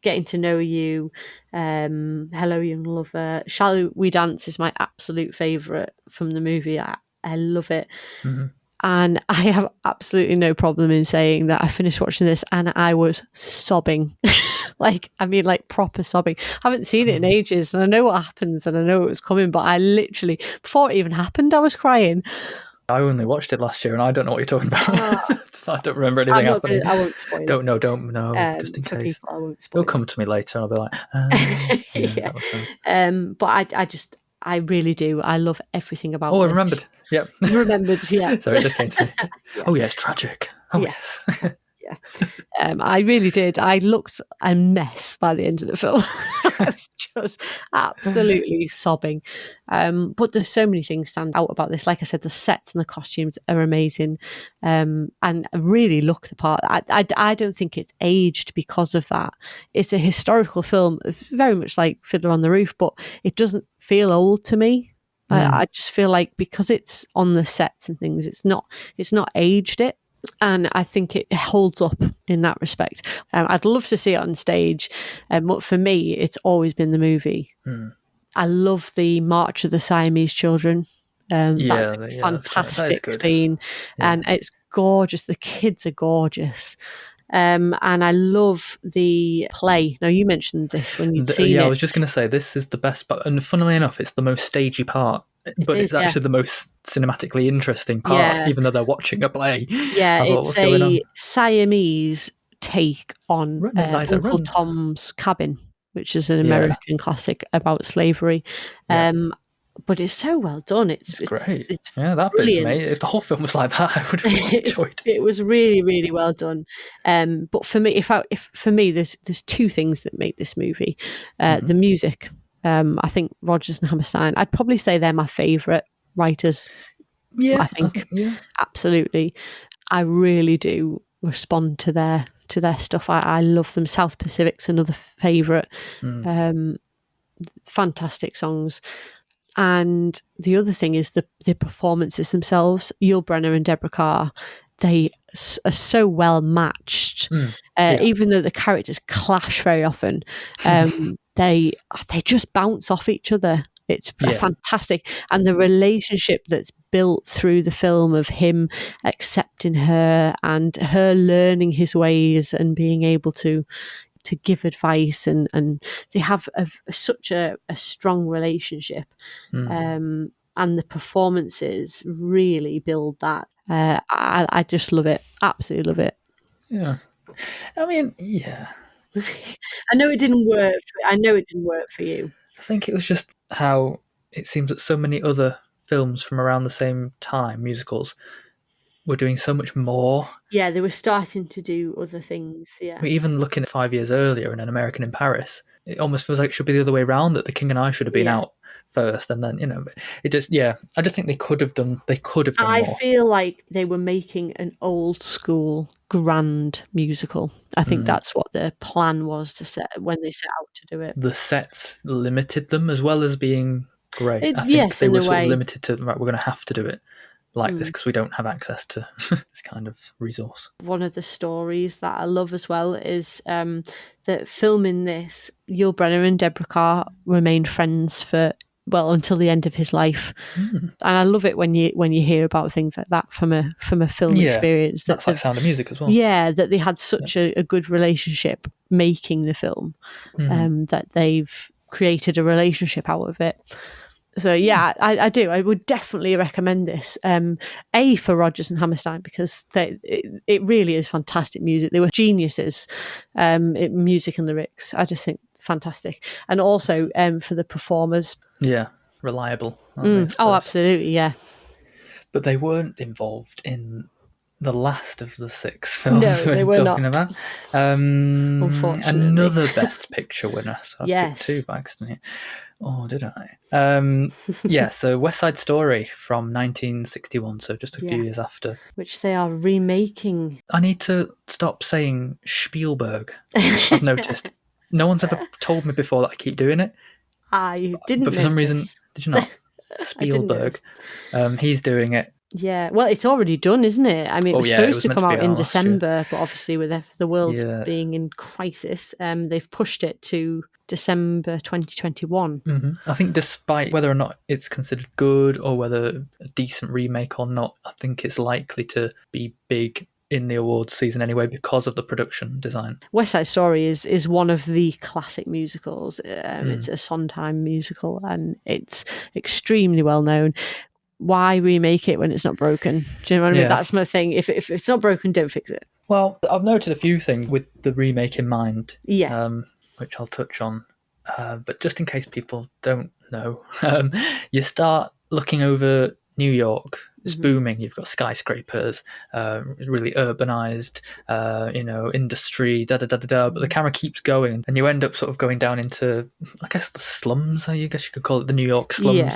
Getting to Know You, Hello Young Lover, Shall We Dance is my absolute favourite from the movie. I love it. And I have absolutely no problem in saying that I finished watching this and I was sobbing. like proper sobbing. I haven't seen it in ages and I know what happens and I know it was coming, but I literally, before it even happened, I was crying. I only watched it last year and I don't know what you're talking about. I don't remember anything happening. I won't spoil it. Don't know, just in case. People, I won't spoil It'll come to me later and I'll be like, But I really do. I love everything about it. Oh, I remembered. Yep. Remembered, yeah. So it just came to me. Yeah. Oh, yeah, it's tragic. Oh, yes. Yeah. I really did. I looked a mess by the end of the film. I was just absolutely sobbing. But there's so many things stand out about this. Like I said, the sets and the costumes are amazing. And really look the part. I don't think it's aged because of that. It's a historical film, very much like Fiddler on the Roof, but it doesn't feel old to me. I just feel like because it's on the sets and things, it's not aged it. And I think it holds up in that respect. I'd love to see it on stage, but for me, it's always been the movie. I love the March of the Siamese Children. That's a fantastic scene, and it's gorgeous. The kids are gorgeous. And I love the play. Now, you mentioned this when you'd seen it. Yeah, I was just going to say, this is the best part. And funnily enough, it's the most stagey part. But it's actually the most cinematically interesting part, even though they're watching a play. Yeah, it's a Siamese take on Uncle Run. Tom's Cabin, which is an American classic about slavery. But it's so well done. It's great. It's that bit, mate. If the whole film was like that, I would have really enjoyed it. It was really, really well done. But for me, there's two things that make this movie: the music. I think Rodgers and Hammerstein, I'd probably say they're my favourite writers. Yeah, I think absolutely. I really do respond to their to their stuff. I love them. South Pacific's another favourite. Fantastic songs. And the other thing is the performances themselves. Yul Brynner and Deborah Carr, they are so well matched. Even though the characters clash very often, they just bounce off each other. It's fantastic. And the relationship that's built through the film of him accepting her and her learning his ways and being able to give advice, and they have such a strong relationship. And the performances really build that. I just love it. Absolutely love it. Yeah. I mean, yeah. I know it didn't work. I know it didn't work for you. I think it was just how it seems that so many other films from around the same time, musicals, were doing so much more. Yeah, they were starting to do other things. Yeah. I mean, even looking at 5 years earlier in An American in Paris, it almost feels like it should be the other way around, that The King and I should have been out first, and then, it just, I just think they could have done more. I feel like they were making an old school grand musical. I think that's what their plan was when they set out to do it. The sets limited them as well as being great. I think yes, they were in a sort way. of limited to, right, we're going to have to do it like this because we don't have access to this kind of resource. One of the stories that I love as well is that filming this, Yul Brynner and Deborah Carr remained friends until the end of his life. And I love it when you hear about things like that from a film experience. That's like Sound of Music as well. Yeah, that they had such a good relationship making the film, that they've created a relationship out of it. So yeah, I do. I would definitely recommend this. For Rodgers and Hammerstein, because it really is fantastic music. They were geniuses, music and lyrics. I just think fantastic, and also for the performers. Yeah, reliable. Aren't they, oh, absolutely, yeah. But they weren't involved in the last of the 6 films they were talking not. about. Unfortunately, another Best Picture winner. So I picked 2 by accident. Oh, did I? So West Side Story from 1961, so just a few years after. Which they are remaking. I need to stop saying Spielberg, I've noticed. No one's ever told me before that I keep doing it. I didn't. But for some reason, did you not? Spielberg. He's doing it. Yeah, well, it's already done, isn't it? I mean, it was supposed to come out in December, but obviously with the world being in crisis, they've pushed it to December 2021. I think despite whether or not it's considered good or whether a decent remake or not, I think it's likely to be big in the awards season anyway because of the production design. West Side Story is one of the classic musicals. It's a Sondheim musical and it's extremely well known. Why remake it when it's not broken? Do you know what I mean? That's my thing. If it's not broken, don't fix it. Well, I've noted a few things with the remake in mind, which I'll touch on. But just in case people don't know, you start looking over New York. It's booming. You've got skyscrapers, really urbanized, industry, But the camera keeps going, and you end up sort of going down into, I guess, the slums. I guess you could call it the New York slums,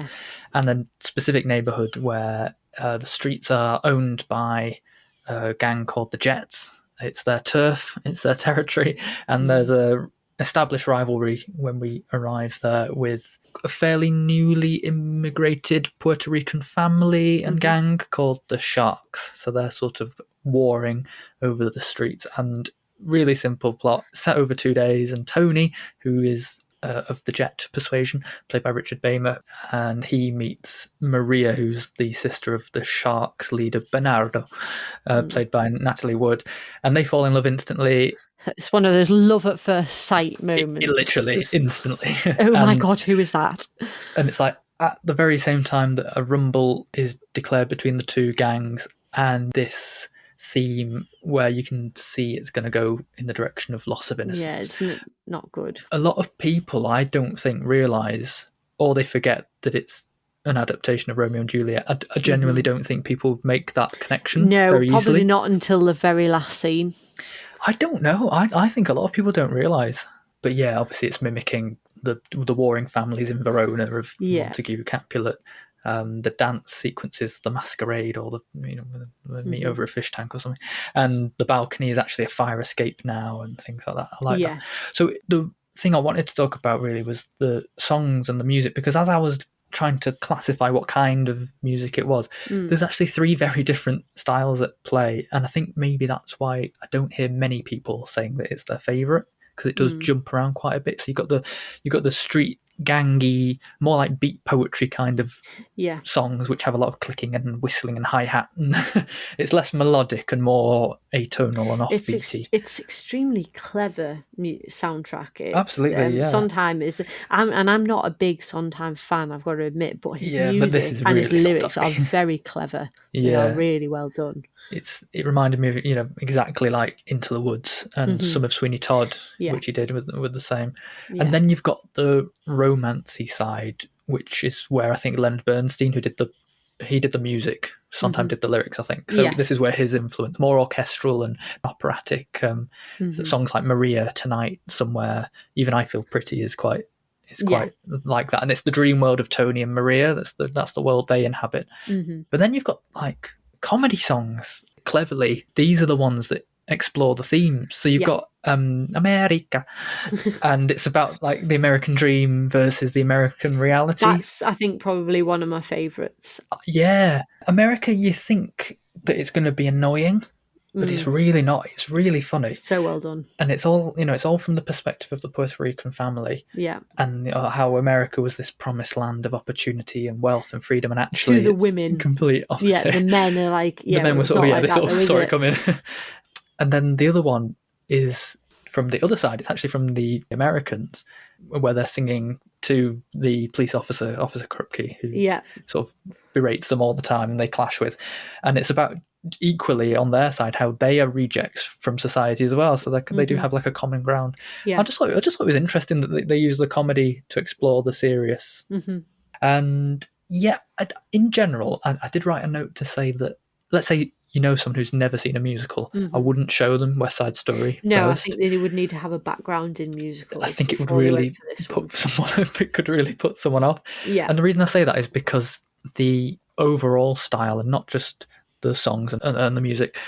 and a specific neighborhood where the streets are owned by a gang called the Jets. It's their turf, it's their territory, and there's a established rivalry when we arrive there with a fairly newly immigrated Puerto Rican family and gang called the Sharks. So they're sort of warring over the streets, and really simple plot set over 2 days. And Tony, who is of the Jet persuasion, played by Richard Beymer, and he meets Maria, who's the sister of the Sharks leader Bernardo, played by Natalie Wood, and they fall in love instantly. It's one of those love at first sight moments. Literally, instantly. Oh my God, who is that? And it's like at the very same time that a rumble is declared between the two gangs, and this theme where you can see it's going to go in the direction of loss of innocence. Yeah, it's not good. A lot of people, I don't think, realise, or they forget that it's an adaptation of Romeo and Juliet. I genuinely don't think people make that connection very easily. No, probably not until the very last scene. I don't know. I think a lot of people don't realise. But yeah, obviously it's mimicking the warring families in Verona of Montague, Capulet, the dance sequences, the masquerade, or the meet over a fish tank or something, and the balcony is actually a fire escape now, and things like that. I like that. So the thing I wanted to talk about really was the songs and the music, because as I was trying to classify what kind of music it was, there's actually 3 very different styles at play, and I think maybe that's why I don't hear many people saying that it's their favourite, because it does jump around quite a bit. So you got the street gangy, more like beat poetry kind of songs, which have a lot of clicking and whistling and hi-hat, and it's less melodic and more atonal and offbeaty. It's extremely clever soundtrack. Absolutely, Sondheim is, I'm not a big Sondheim fan, I've got to admit, but his music but this is and really his lyrics are very clever. They are really well done. It reminded me of exactly like Into the Woods and some of Sweeney Todd, which he did with the same. And then you've got the romancy side, which is where I think Leonard Bernstein, who did the music, sometimes did the lyrics, I think. So this is where his influence, more orchestral and operatic, songs like Maria, Tonight, Somewhere, Even I Feel Pretty is quite like that. And it's the dream world of Tony and Maria. That's the world they inhabit. But then you've got like comedy songs. Cleverly, these are the ones that explore the themes. So you've got America, and it's about like the American dream versus the American reality. That's, I think, probably one of my favourites. America, you think that it's going to be annoying, but it's really not. It's really funny. So well done. And it's all it's all from the perspective of the Puerto Rican family. And how America was this promised land of opportunity and wealth and freedom, and actually to the women, complete opposite. The men are like, the men were sort of they sort of saw it coming. And then the other one is from the other side. It's actually from the Americans, where they're singing to the police officer, Officer Krupke, who sort of berates them all the time, and they clash with. And it's about equally on their side how they are rejects from society as well. So they do have like a common ground. I just thought it was interesting that they use the comedy to explore the serious. And in general, I did write a note to say that, let's say someone who's never seen a musical, I wouldn't show them West Side Story first. I think they would need to have a background in musicals. I think it would really put someone off. And the reason I say that is because the overall style, and not just the songs and the music,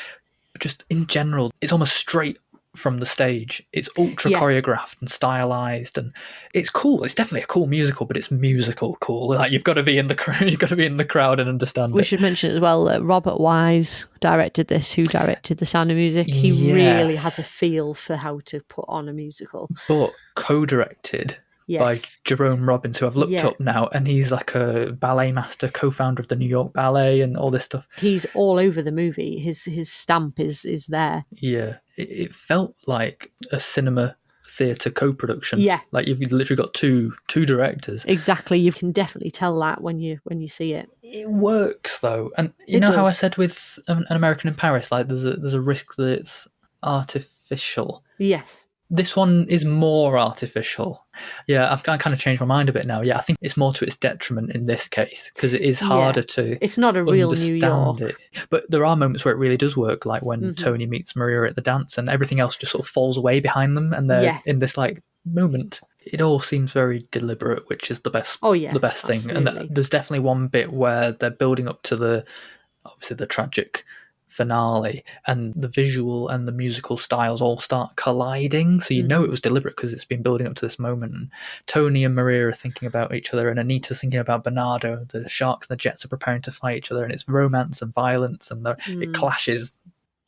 just in general, it's almost straight from the stage. It's ultra choreographed and stylized, and it's cool. It's definitely a cool musical, but it's musical cool. Like you've got to be in the crowd and understand it. We should mention as well that Robert Wise directed this, who directed The Sound of Music. He really has a feel for how to put on a musical. But co-directed by Jerome Robbins, who I've looked up now, and he's like a ballet master, co-founder of the New York Ballet and all this stuff. He's all over the movie. His stamp is there. Yeah, it felt like a cinema theatre co-production. Like you've literally got two directors. Exactly, you can definitely tell that when you see it. It works though, and you know how I said with An American in Paris, like there's a risk that it's artificial. Yes. This one is more artificial. I've kind of changed my mind a bit now. I think it's more to its detriment in this case, because it is harder to It's not a real New York. it. But there are moments where it really does work, like when Tony meets Maria at the dance and everything else just sort of falls away behind them, and they're in this like moment. It all seems very deliberate, which is the best thing. And there's definitely one bit where they're building up to obviously the tragic finale, and the visual and the musical styles all start colliding, so it was deliberate because it's been building up to this moment. And Tony and Maria are thinking about each other, and Anita's thinking about Bernardo. The Sharks and the Jets are preparing to fight each other, and it's romance and violence, and it clashes.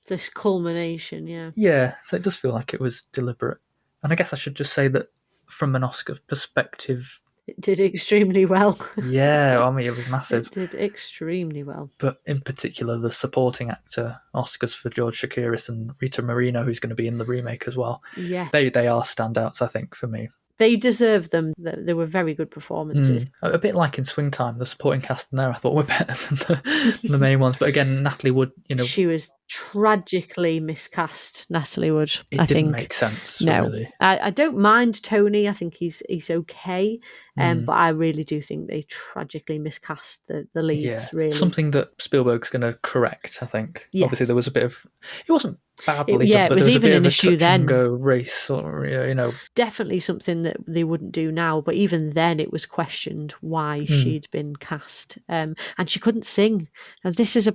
This culmination, so it does feel like it was deliberate. And I guess I should just say that from an Oscar perspective, it did extremely well. It was massive. It did extremely well. But in particular, the supporting actor Oscars for George Chakiris and Rita Moreno, who's going to be in the remake as well. They are standouts, I think, for me. They deserve them. They were very good performances. A bit like in Swing Time, the supporting cast in there I thought were better than the main ones. But again, Natalie Wood, she was tragically miscast Natalie Wood. It I didn't think make sense. no, Really. I don't mind Tony. I think he's okay, but I really do think they tragically miscast the leads. Really, something that Spielberg's going to correct. I think. Yes. Obviously, there was a bit of. It wasn't badly done, it but was there was even a bit an of a issue touch then. and go race, or definitely something that they wouldn't do now. But even then, it was questioned why she'd been cast, and she couldn't sing. And this is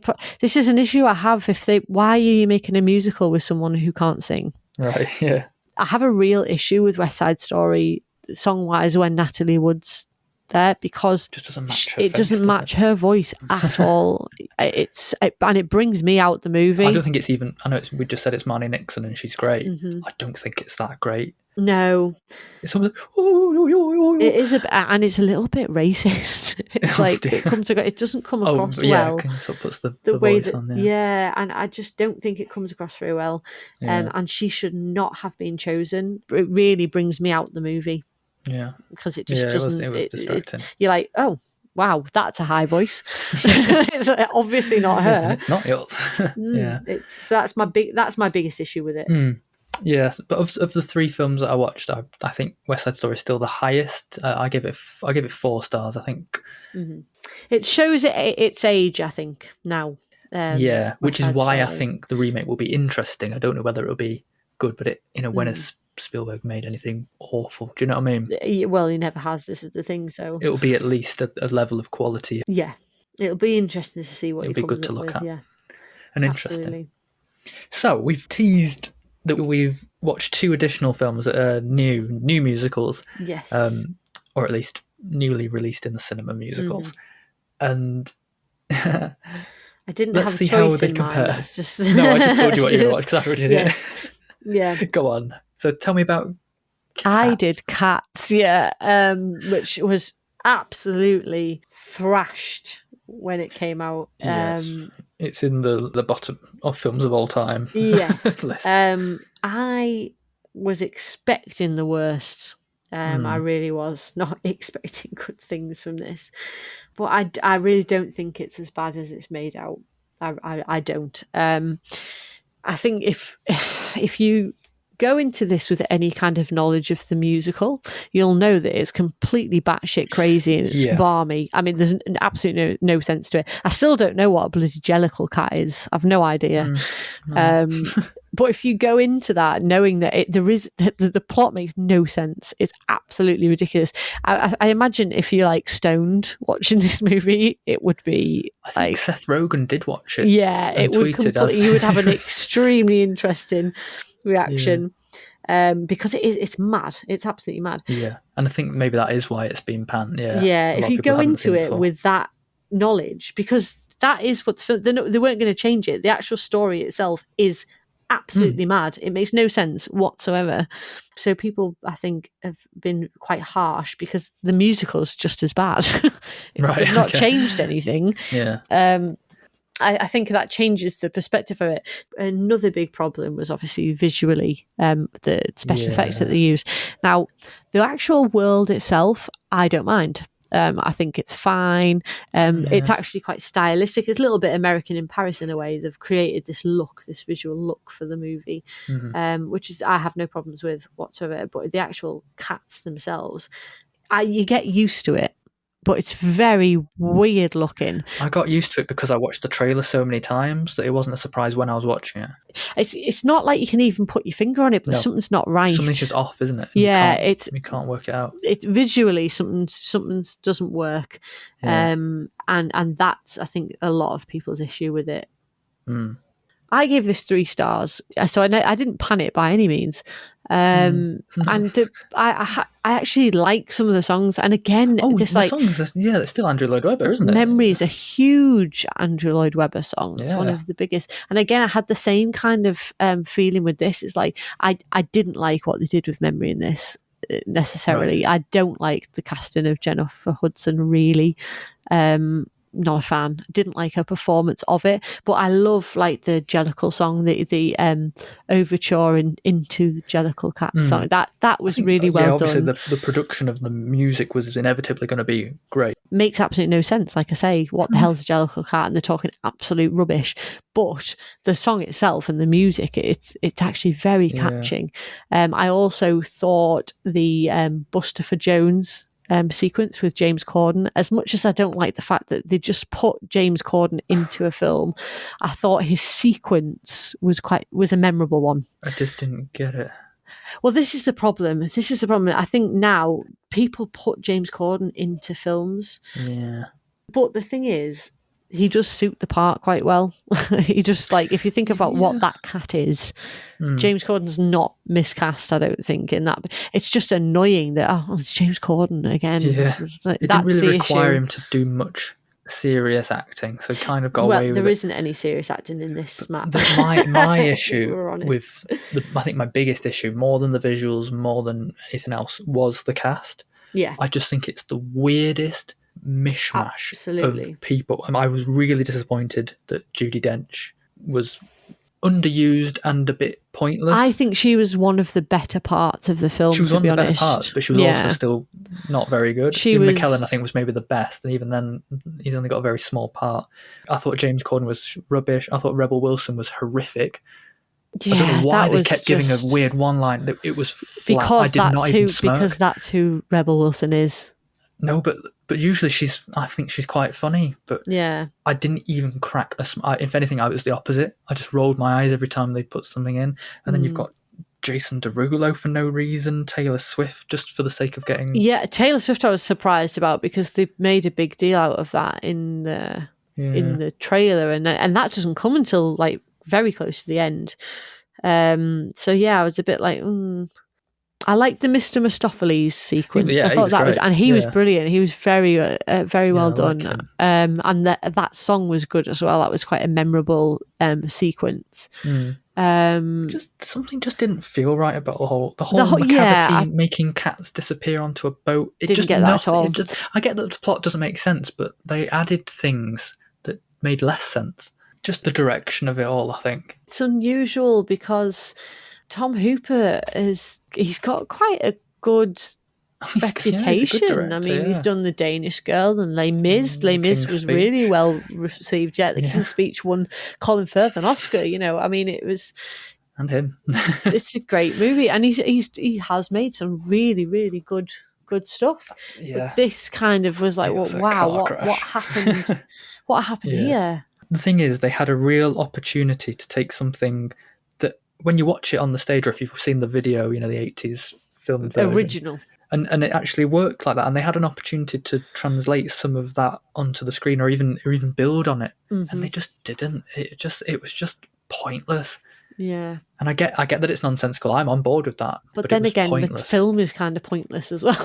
an issue I have. Why are you making a musical with someone who can't sing? Right. Yeah. I have a real issue with West Side Story song wise when Natalie Wood's there, because Just doesn't match her it face, doesn't match her voice at all. And it brings me out the movie. I don't think it's even. I know we just said it's Marnie Nixon and she's great. I don't think it's that great. No, it's something. It is and it's a little bit racist. It's like it doesn't come across well. It sort of puts the way voice that on, and I just don't think it comes across very well. And she should not have been chosen. It really brings me out the movie. Yeah, because it just doesn't. It was distracting. You're like, oh wow, that's a high voice. It's obviously not her. It's not yours. Yeah, that's my biggest issue with it. Yeah, but of the three films that I watched, I think West Side Story is still the highest. I give it 4 stars. I think it shows its age. I think now. Which is why I think the remake will be interesting. I don't know whether it'll be good, but when has Spielberg made anything awful? Do you know what I mean? Well, he never has. This is the thing. So it'll be at least a level of quality. Yeah, it'll be interesting to see what it'll be good to look at. Yeah, and interesting. So we've teased that we've watched 2 additional films that are new musicals. Yes. Or at least newly released in the cinema musicals. And I didn't let's have see a choice how they in compare. Mind. Just... No, I just told you what you're going to watch because I already did it. Yeah. Go on. So tell me about Cats. I did Cats, which was absolutely thrashed when it came out. Yes. It's in the bottom of films of all time. Yes. I was expecting the worst. I really was not expecting good things from this. But I really don't think it's as bad as it's made out. I don't. I think if you go into this with any kind of knowledge of the musical, you'll know that it's completely batshit crazy and it's balmy. I mean, there's absolutely no sense to it. I still don't know what a bloody jellicle cat is. I've no idea. But if you go into that knowing that the plot makes no sense, it's absolutely ridiculous. I imagine if you're like stoned watching this movie, it would be. I think Seth Rogen did watch it. Yeah, it would you would have an extremely interesting reaction. Because it's mad. It's absolutely mad. Yeah, and I think maybe that is why it's been panned. Yeah, if you go into it with that knowledge, because that is what they weren't going to change it. The actual story itself is absolutely mad. It makes no sense whatsoever. So people, I think, have been quite harsh because the musical's just as bad. They've not changed anything. Yeah. I think that changes the perspective of it. Another big problem was obviously visually, the special effects that they use. Now, the actual world itself, I don't mind. I think it's fine. It's actually quite stylistic. It's a little bit American in Paris in a way. They've created this visual look for the movie, which is I have no problems with whatsoever. But the actual cats themselves, you get used to it. But it's very weird looking. I got used to it because I watched the trailer so many times that it wasn't a surprise when I was watching it. It's not like you can even put your finger on it, but something's not right. Something's just off, isn't it? You can't work it out. Visually, something doesn't work, and that's I think a lot of people's issue with it. I gave this 3 stars, so I didn't pan it by any means. And I actually like some of the songs, and again, songs, it's still Andrew Lloyd Webber, isn't it? Memory is a huge Andrew Lloyd Webber song. It's one of the biggest. And again, I had the same kind of feeling with this. It's like I didn't like what they did with Memory in this necessarily. Right. I don't like the casting of Jennifer Hudson really. not a fan. Didn't like her performance of it, but I love like the Jellicle song, the overture into the Jellicle Cat song. That was really well obviously done. The production of the music was inevitably going to be great. Makes absolutely no sense. Like I say, what the hell's a Jellicle Cat? And they're talking absolute rubbish. But the song itself and the music, it's actually very catching. I also thought the Buster for Jones sequence with James Corden, as much as I don't like the fact that they just put James Corden into a film, I thought his sequence was a memorable one. I just didn't get it. Well, this is the problem. I think now people put James Corden into films. Yeah. But the thing is, he does suit the part quite well. He just, like, if you think about what that cat is, James Corden's not miscast, I don't think, in that. It's just annoying that, it's James Corden again. Yeah. Like, it that's didn't really the require issue. him to do much serious acting, so kind of got away with there it. isn't any serious acting in this map. My issue We're honest. with I think my biggest issue, more than the visuals, more than anything else, was the cast. Yeah. I just think it's the weirdest mishmash Absolutely. of people. I was really disappointed that Judi Dench was underused and a bit pointless. I think she was one of the better parts of the film, she was to one be of the honest. better parts, but she was also still not very good. McKellen, I think, was maybe the best, and even then, he's only got a very small part. I thought James Corden was rubbish. I thought Rebel Wilson was horrific. Yeah, I don't know why they kept giving a just weird one line. It was flat. because I did not even smirk. Because that's who Rebel Wilson is. No, but usually I think she's quite funny, but Yeah. I didn't even crack a smile. If anything, I was the opposite. I just rolled my eyes every time they put something in. And then you've got Jason Derulo for no reason, Taylor Swift just for the sake of getting... Yeah, Taylor Swift I was surprised about because they made a big deal out of that in the trailer, and that doesn't come until like very close to the end. So yeah, I was a bit like... I liked the Mr. Mistopheles sequence. Yeah, I thought that was, and he was Yeah. brilliant. He was very well I done. like him. And that song was good as well. That was quite a memorable sequence. Something just didn't feel right about the whole McCavity making cats disappear onto a boat. It didn't just get that at all. I get that the plot doesn't make sense, but they added things that made less sense. Just the direction of it all, I think. It's unusual because Tom Hooper he's got quite a good reputation. He's done The Danish Girl and Les Mis. Les Mis was really well received. Yeah, The King's Speech won Colin Firth an Oscar. It was, and him. It's a great movie, and he has made some really, really good stuff. Yeah, but this kind of was like, wow, what happened? What happened here? The thing is, they had a real opportunity to take something that, when you watch it on the stage, or if you've seen the video, the 80s film version, original. And it actually worked like that, and they had an opportunity to translate some of that onto the screen, or even build on it, and they just didn't. It was just pointless. Yeah, and I get that it's nonsensical. I'm on board with that. But then again, pointless. The film is kind of pointless as well.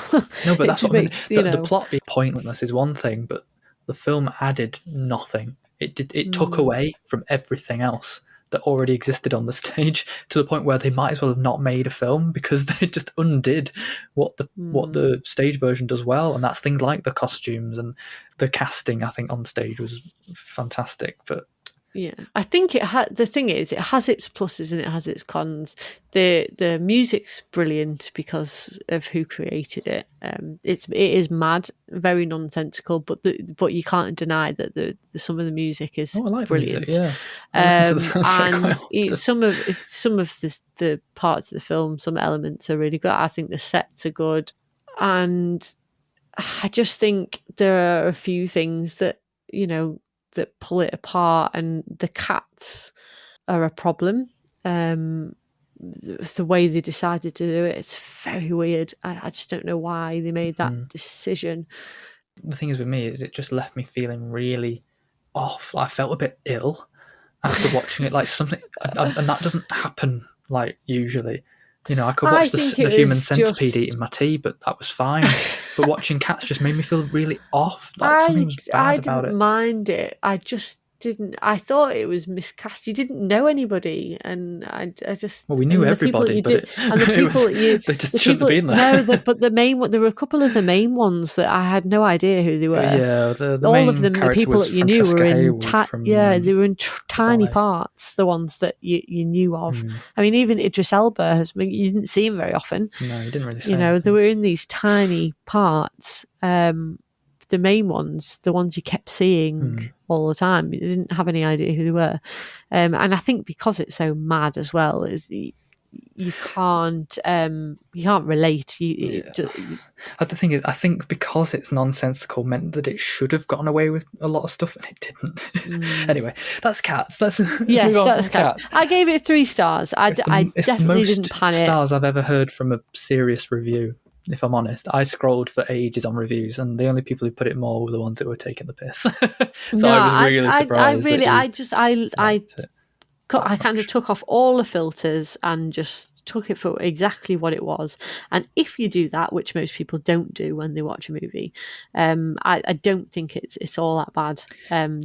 No, but that's what I mean. The plot being pointless is one thing, but the film added nothing. It took away from everything else that already existed on the stage, to the point where they might as well have not made a film, because they just undid what the stage version does well, and that's things like the costumes and the casting. I think on stage was fantastic, but yeah, I think the thing is, it has its pluses and it has its cons. The music's brilliant because of who created it. It is mad, very nonsensical, but you can't deny that some of the music is brilliant. Music, yeah. And some of the parts of the film, some elements are really good. I think the sets are good, and I just think there are a few things that that pull it apart, and the cats are a problem. The way they decided to do it, it's very weird. I just don't know why they made that decision. The thing is with me is it just left me feeling really off. I felt a bit ill after watching it, like something, and that doesn't happen like usually. I could watch the human centipede eating my tea, but that was fine. But watching cats just made me feel really off. Like something was bad about it. I didn't mind it. I just I thought it was miscast. You didn't know anybody, and I just. Well, we knew everybody, but and the people that you they just shouldn't have been there. No, but the main there were a couple of the main ones that I had no idea who they were. Yeah, the all main of them, the character people was that you knew were Francesca in Hayward from, they were in tiny Goodbye. parts. The ones that you knew of. I mean, even Idris Elba, you didn't see him very often. No, you didn't really see You know, anything. they were in these tiny parts. The main ones, the ones you kept seeing all the time, you didn't have any idea who they were. And I think because it's so mad as well, is you can't relate. The thing is, I think because it's nonsensical meant that it should have gotten away with a lot of stuff, and it didn't. Anyway, that's Cats. Let's move on that's from Cats. I gave it 3 stars. I definitely didn't pan it. Stars I've ever heard from a serious review. If I'm honest, I scrolled for ages on reviews, and the only people who put it more were the ones that were taking the piss. So I was really surprised. I kind of took off all the filters and just took it for exactly what it was. And if you do that, which most people don't do when they watch a movie, I don't think it's all that bad.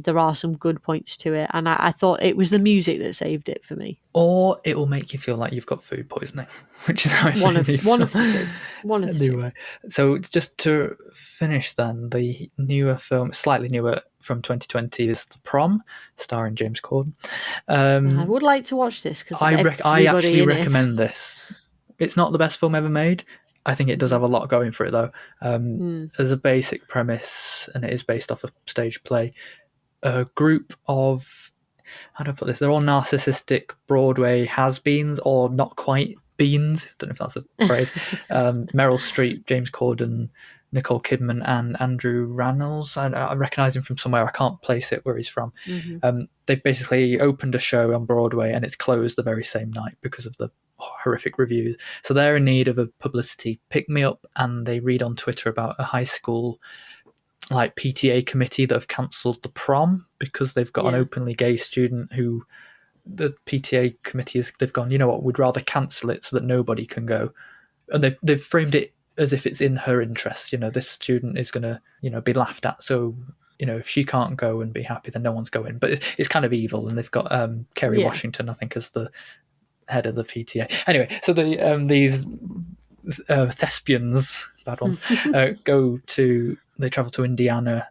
There are some good points to it, and I thought it was the music that saved it for me. Or it will make you feel like you've got food poisoning, which is how one of the two. Anyway, so just to finish then, the newer film, slightly newer from 2020, is The Prom, starring James Corden. I would like to watch this because I actually recommend this. It's not the best film ever made. I think it does have a lot going for it, though. As a basic premise, and it is based off a stage play, a group of, how do I put this? They're all narcissistic Broadway has-beens, or not quite beans. Don't know if that's a phrase. Meryl Streep, James Corden, Nicole Kidman, and Andrew Rannells. I recognise him from somewhere. I can't place it where he's from. They've basically opened a show on Broadway, and it's closed the very same night because of the horrific reviews. So they're in need of a publicity pick-me-up, and they read on Twitter about a high school like PTA committee that have cancelled the prom because they've got an openly gay student who the PTA committee they've gone, you know what, we'd rather cancel it so that nobody can go. And they've framed it as if it's in her interest. You know, this student is going to, you know, be laughed at. So, you know, if she can't go and be happy, then no one's going. But it's kind of evil. And they've got Kerry Washington, I think, as the head of the PTA. Anyway, so these thespians, bad ones, they travel to Indiana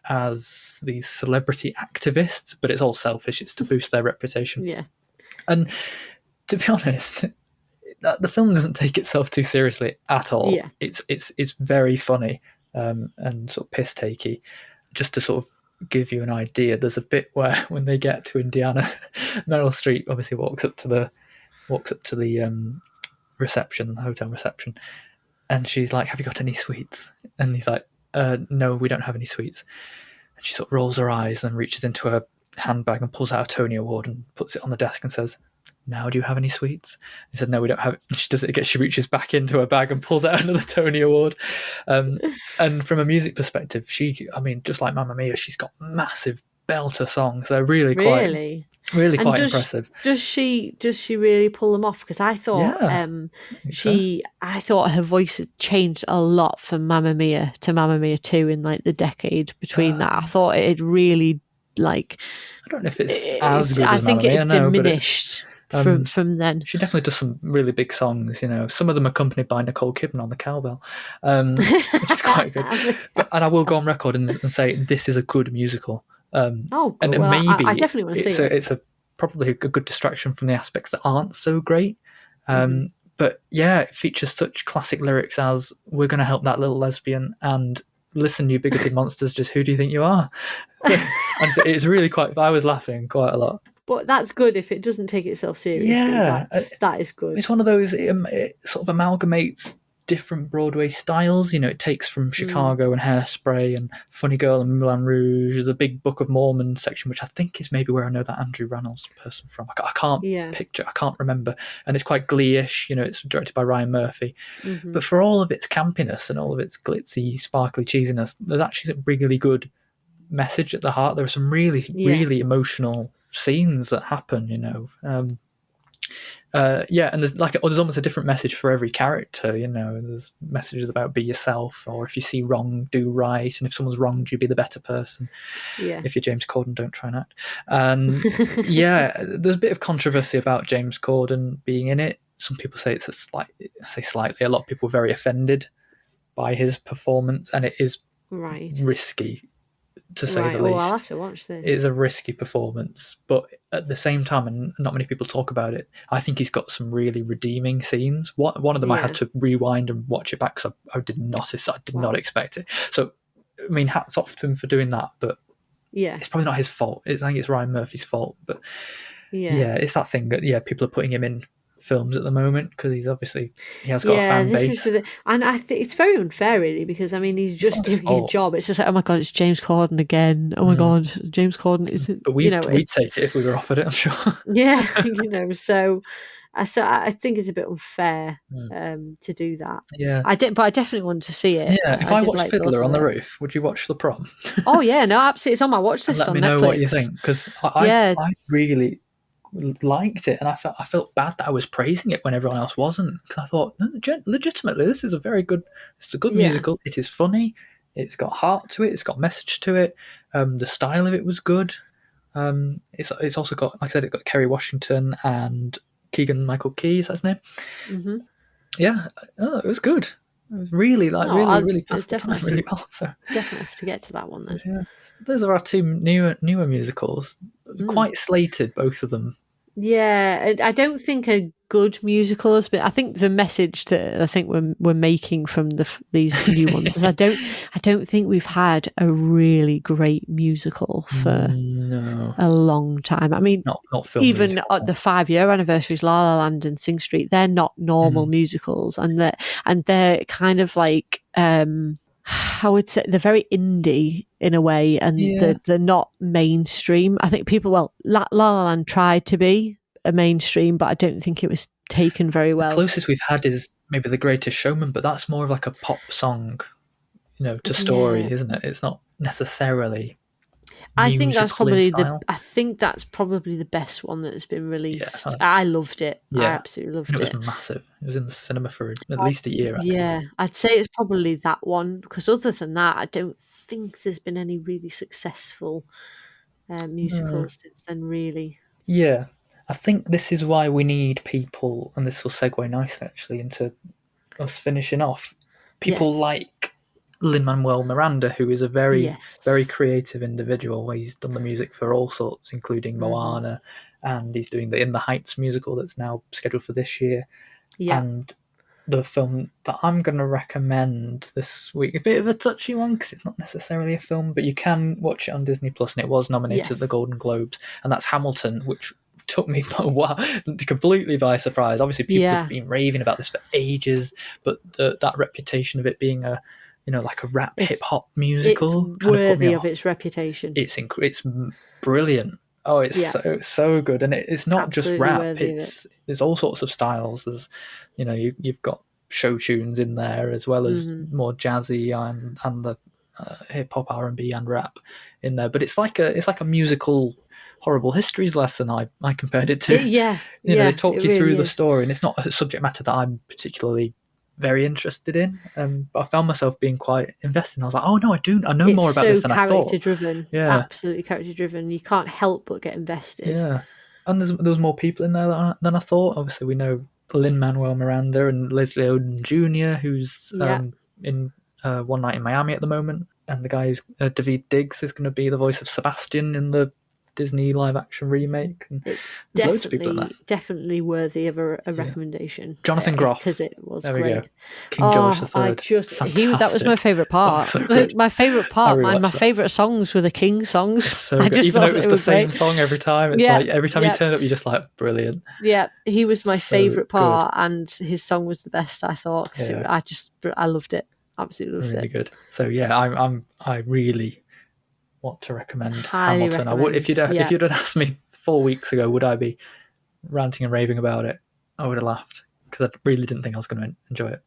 as these celebrity activists, but it's all selfish. It's to boost their reputation. Yeah. And to be honest, the film doesn't take itself too seriously at all. Yeah. It's very funny and sort of piss takey. Just to sort of give you an idea, there's a bit where when they get to Indiana, Meryl Streep obviously walks up to the reception, the hotel reception, and she's like, "Have you got any sweets?" And he's like, "No, we don't have any sweets." And she sort of rolls her eyes and reaches into her handbag and pulls out a Tony Award and puts it on the desk and says, "Now, do you have any sweets?" He said, "No, we don't have it." And she does it again. She reaches back into her bag and pulls out another Tony Award. And from a music perspective, just like Mamma Mia, she's got massive belter songs. They're really quite impressive. Does she really pull them off? Because I thought I thought her voice had changed a lot from Mamma Mia to Mamma Mia 2 in like the decade between that. I thought it had really like. I don't know if it's as good as Mamma Mia. I think it diminished. From then, she definitely does some really big songs. You know, some of them accompanied by Nicole Kidman on the cowbell, which is quite good. And I will go on record and say this is a good musical. Maybe I definitely want to see it. It's probably a good distraction from the aspects that aren't so great. But yeah, it features such classic lyrics as "We're going to help that little lesbian" and "Listen, you bigoted monsters, just who do you think you are?" And it's really quite. I was laughing quite a lot. But that's good if it doesn't take itself seriously. Yeah, that is good. It's one of those, it sort of amalgamates different Broadway styles. You know, it takes from Chicago and Hairspray and Funny Girl and Moulin Rouge. There's a big Book of Mormon section, which I think is maybe where I know that Andrew Rannells person from. I can't remember. And it's quite Glee-ish. You know, it's directed by Ryan Murphy. But for all of its campiness and all of its glitzy, sparkly cheesiness, there's actually a really good message at the heart. There are some really, really emotional scenes that happen, you know. And there's almost a different message for every character. There's messages about be yourself, or if you see wrong, do right, and if someone's wronged you, be the better person. Yeah. If you're James Corden, don't try and act. And there's a bit of controversy about James Corden being in it. Some people say it's slightly. A lot of people are very offended by his performance, and it is risky, to say the least. I'll have to watch this. It's a risky performance, but at the same time, and not many people talk about it, I think he's got some really redeeming scenes. One of them I had to rewind and watch it back because I did not expect it. So, I mean, hats off to him for doing that, but it's probably not his fault. I think it's Ryan Murphy's fault, but it's that thing that people are putting him in films at the moment because he has got a fan base. And I think it's very unfair, really, because I mean he's just doing a job. It's just like, oh my god, it's James Corden again. Oh my god, James Corden isn't. But we'd take it if we were offered it, I'm sure. Yeah, so I think it's a bit unfair to do that. Yeah, but I definitely wanted to see it. Yeah, if I watched Fiddler on the Roof, would you watch The Prom? Oh yeah, no, absolutely. It's on my watch list on Netflix. Let me know what you think, because I really liked it, and I felt bad that I was praising it when everyone else wasn't, because I thought, no, legitimately, this is a good musical. It is funny, it's got heart to it, it's got message to it, the style of it was good. It's also got, like I said, it got Kerry Washington and Keegan Michael Key, is that his name? Mm-hmm. It was good. It was really really passed the time really well. So definitely have to get to that one then. Yeah, so those are our two newer musicals. Quite slated, both of them. Yeah, I don't think a good musical has been. I think the message that I think we're making from these new ones is I don't think we've had a really great musical for a long time. I mean, not film even musical. at the 5-year anniversaries, La La Land and Sing Street, they're not normal musicals, and they're kind of like. I would say they're very indie in a way, and they're not mainstream. I think La La Land tried to be a mainstream, but I don't think it was taken very well. The closest we've had is maybe The Greatest Showman, but that's more of like a pop song, to story, isn't it? It's not necessarily. I think that's probably the best one that's been released. Yeah, I loved it. I absolutely loved it. It was massive. It was in the cinema for at least a year. Yeah, I'd say it's probably that one, because other than that, I don't think there's been any really successful musicals since then, really. Yeah, I think this is why we need people, and this will segue nicely actually into us finishing off. People like Lin-Manuel Miranda, who is a very, very creative individual. He's done the music for all sorts, including Moana, and he's doing the In the Heights musical that's now scheduled for this year. Yeah. And the film that I'm going to recommend this week, a bit of a touchy one because it's not necessarily a film, but you can watch it on Disney Plus, and it was nominated at the Golden Globes, and that's Hamilton, which took me a while, completely by surprise. Obviously, people have been raving about this for ages, but that reputation of it being a like a rap hip hop musical, it's worthy of its reputation. It's brilliant. Oh, it's so good, and it's not absolutely just rap. There's all sorts of styles. There's you've got show tunes in there as well as more jazzy and the hip hop, R&B and rap in there. But it's like a musical horrible histories lesson. I compared it to. They talk you through the story, and it's not a subject matter that I'm particularly very interested in, but I found myself being quite invested. I was like, oh no, I know more about this than I thought. Character driven, absolutely character driven. You can't help but get invested. Yeah, and there was more people in there than I thought. Obviously, we know Lin-Manuel Miranda and Leslie Odom Jr., who's in One Night in Miami at the moment, and the guy who's Daveed Diggs is going to be the voice of Sebastian in the Disney live action remake. And it's definitely worthy of a recommendation. Jonathan Groff, because it was there great. We go. King George III. That was my favourite part. My favourite part. My favourite songs were the King songs. So good. Even though it was the same song every time. It's like every time you turn up, you're just like, brilliant. Yeah, he was my favourite part, and his song was the best, I thought. I loved it. Absolutely loved it. Really good. So I really want to recommend Highly Hamilton. recommend. I would if you'd have asked me 4 weeks ago, would I be ranting and raving about it? I would have laughed because I really didn't think I was going to enjoy it.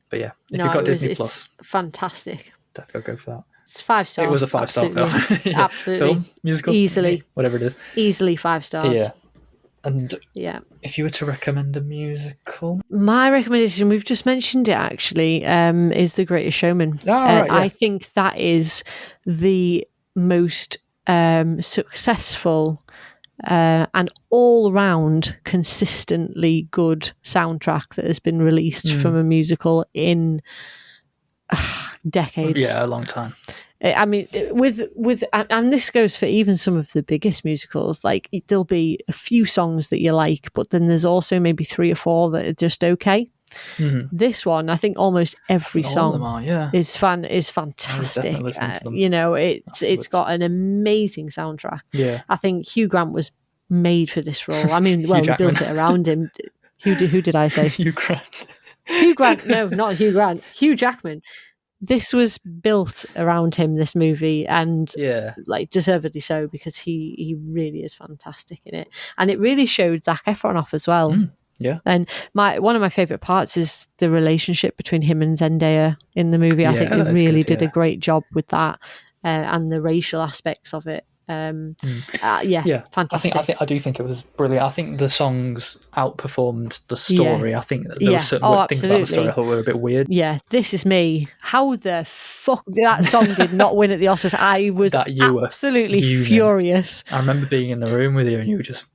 But yeah, if you've got Disney Plus, fantastic. Definitely go for that. It's 5 stars. It was a 5-star film. Absolutely. Film, musical, easily, whatever it is, easily 5 stars. Yeah, And yeah. if you were to recommend a musical, my recommendation, we've just mentioned it actually, is The Greatest Showman. right, yeah. I think that is the most successful and all-round consistently good soundtrack that has been released from a musical in decades. Yeah, a long time. I mean, and this goes for even some of the biggest musicals. Like, there'll be a few songs that you like, but then there's also maybe 3 or 4 that are just okay. Mm-hmm. This one, I think almost every song is fantastic. You know, it's got an amazing soundtrack. Yeah, I think Hugh Grant was made for this role. I mean, well, they built it around him. Who did I say? Hugh Grant. Hugh Grant. No, not Hugh Grant. Hugh Jackman. This was built around him, this movie, and like deservedly so, because he really is fantastic in it, and it really showed Zac Efron off as well. Yeah, and one of my favorite parts is the relationship between him and Zendaya in the movie. I think they really did a great job with that, and the racial aspects of it. Fantastic. I do think it was brilliant. I think the songs outperformed the story. I think that there were certain things about the story I thought were a bit weird. Yeah, This Is Me. How the fuck that song did not win at the Oscars? I was absolutely furious. I remember being in the room with you and you were just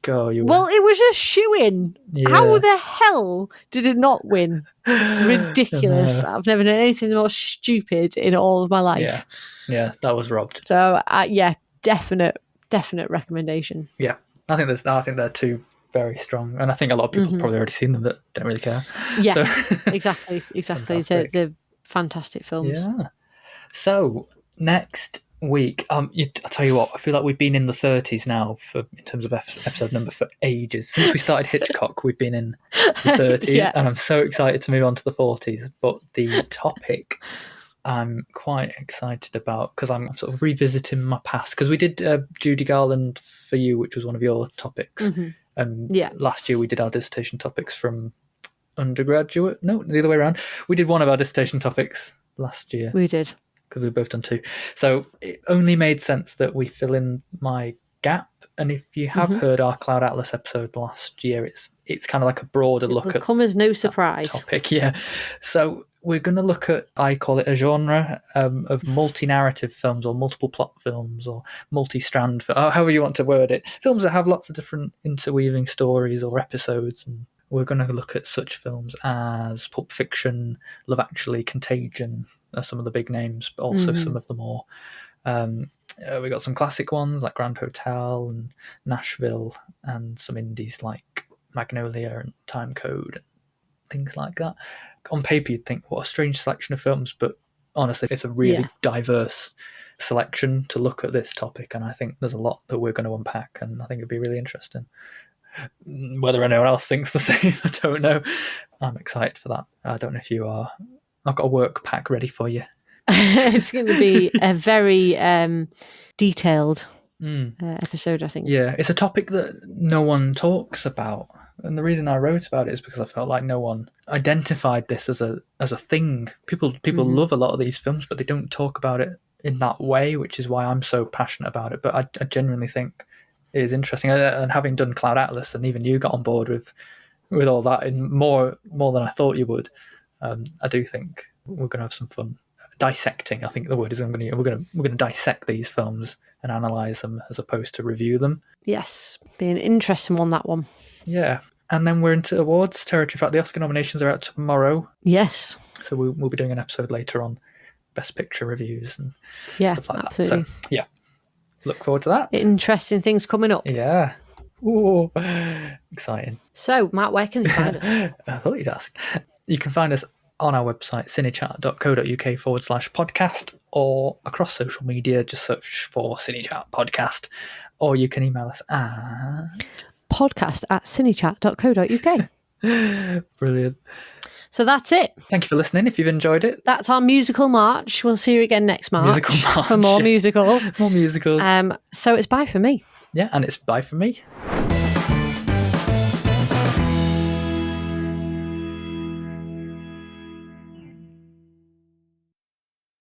Well, it was a shoo-in. Yeah. How the hell did it not win? Ridiculous. I've never known anything more stupid in all of my life. Yeah, that was robbed. So, definite recommendation. Yeah, I think they're 2 very strong, and I think a lot of people have probably already seen them, but don't really care. Yeah, so. exactly. They're fantastic films. Yeah. So next week, I'll tell you what, I feel like we've been in the 30s now in terms of episode number for ages. Since we started Hitchcock, we've been in the 30s, and I'm so excited to move on to the 40s. But the topic I'm quite excited about, because I'm sort of revisiting my past, because we did Judy Garland for You, which was one of your topics, and last year we did our dissertation topics from undergraduate. No, the other way around. We did one of our dissertation topics last year. We did, because we've both done 2. So it only made sense that we fill in my gap. And if you have heard our Cloud Atlas episode last year, it's kind of like a broader look at come as no surprise topic. Yeah. So we're going to look at, I call it a genre of multi-narrative films, or multiple plot films, or multi-strand, however you want to word it. Films that have lots of different interweaving stories or episodes. And we're going to look at such films as Pulp Fiction, Love Actually, Contagion, are some of the big names, but also some of the more... we got some classic ones like Grand Hotel and Nashville, and some indies like Magnolia and Time Code and things like that. On paper, you'd think, what a strange selection of films, but honestly, it's a really diverse selection to look at this topic, and I think there's a lot that we're going to unpack, and I think it'd be really interesting. Whether anyone else thinks the same, I don't know. I'm excited for that. I don't know if you are. I've got a work pack ready for you. It's going to be a very detailed episode, I think. Yeah, it's a topic that no one talks about. And the reason I wrote about it is because I felt like no one identified this as a thing. People love a lot of these films, but they don't talk about it in that way, which is why I'm so passionate about it. But I genuinely think it is interesting. And having done Cloud Atlas, and even you got on board with all that in more than I thought you would, I do think we're going to have some fun dissecting. I think the word is we're going to dissect these films and analyze them as opposed to review them. Yes, be an interesting one, that one. Yeah. And then we're into awards territory. In fact, the Oscar nominations are out tomorrow. Yes. So we'll be doing an episode later on Best Picture reviews and stuff like absolutely. that. So, yeah. Look forward to that. Interesting things coming up. Yeah. Ooh, exciting. So, Matt, where can they find us? I thought you'd ask. You can find us on our website, cinechat.co.uk/podcast, or across social media, just search for Cinechat Podcast, or you can email us at podcast@cinechat.co.uk. Brilliant. So that's it. Thank you for listening. If you've enjoyed it, that's our musical march. We'll see you again next March for more musicals. More musicals. So it's bye for me. Yeah, and it's bye for me.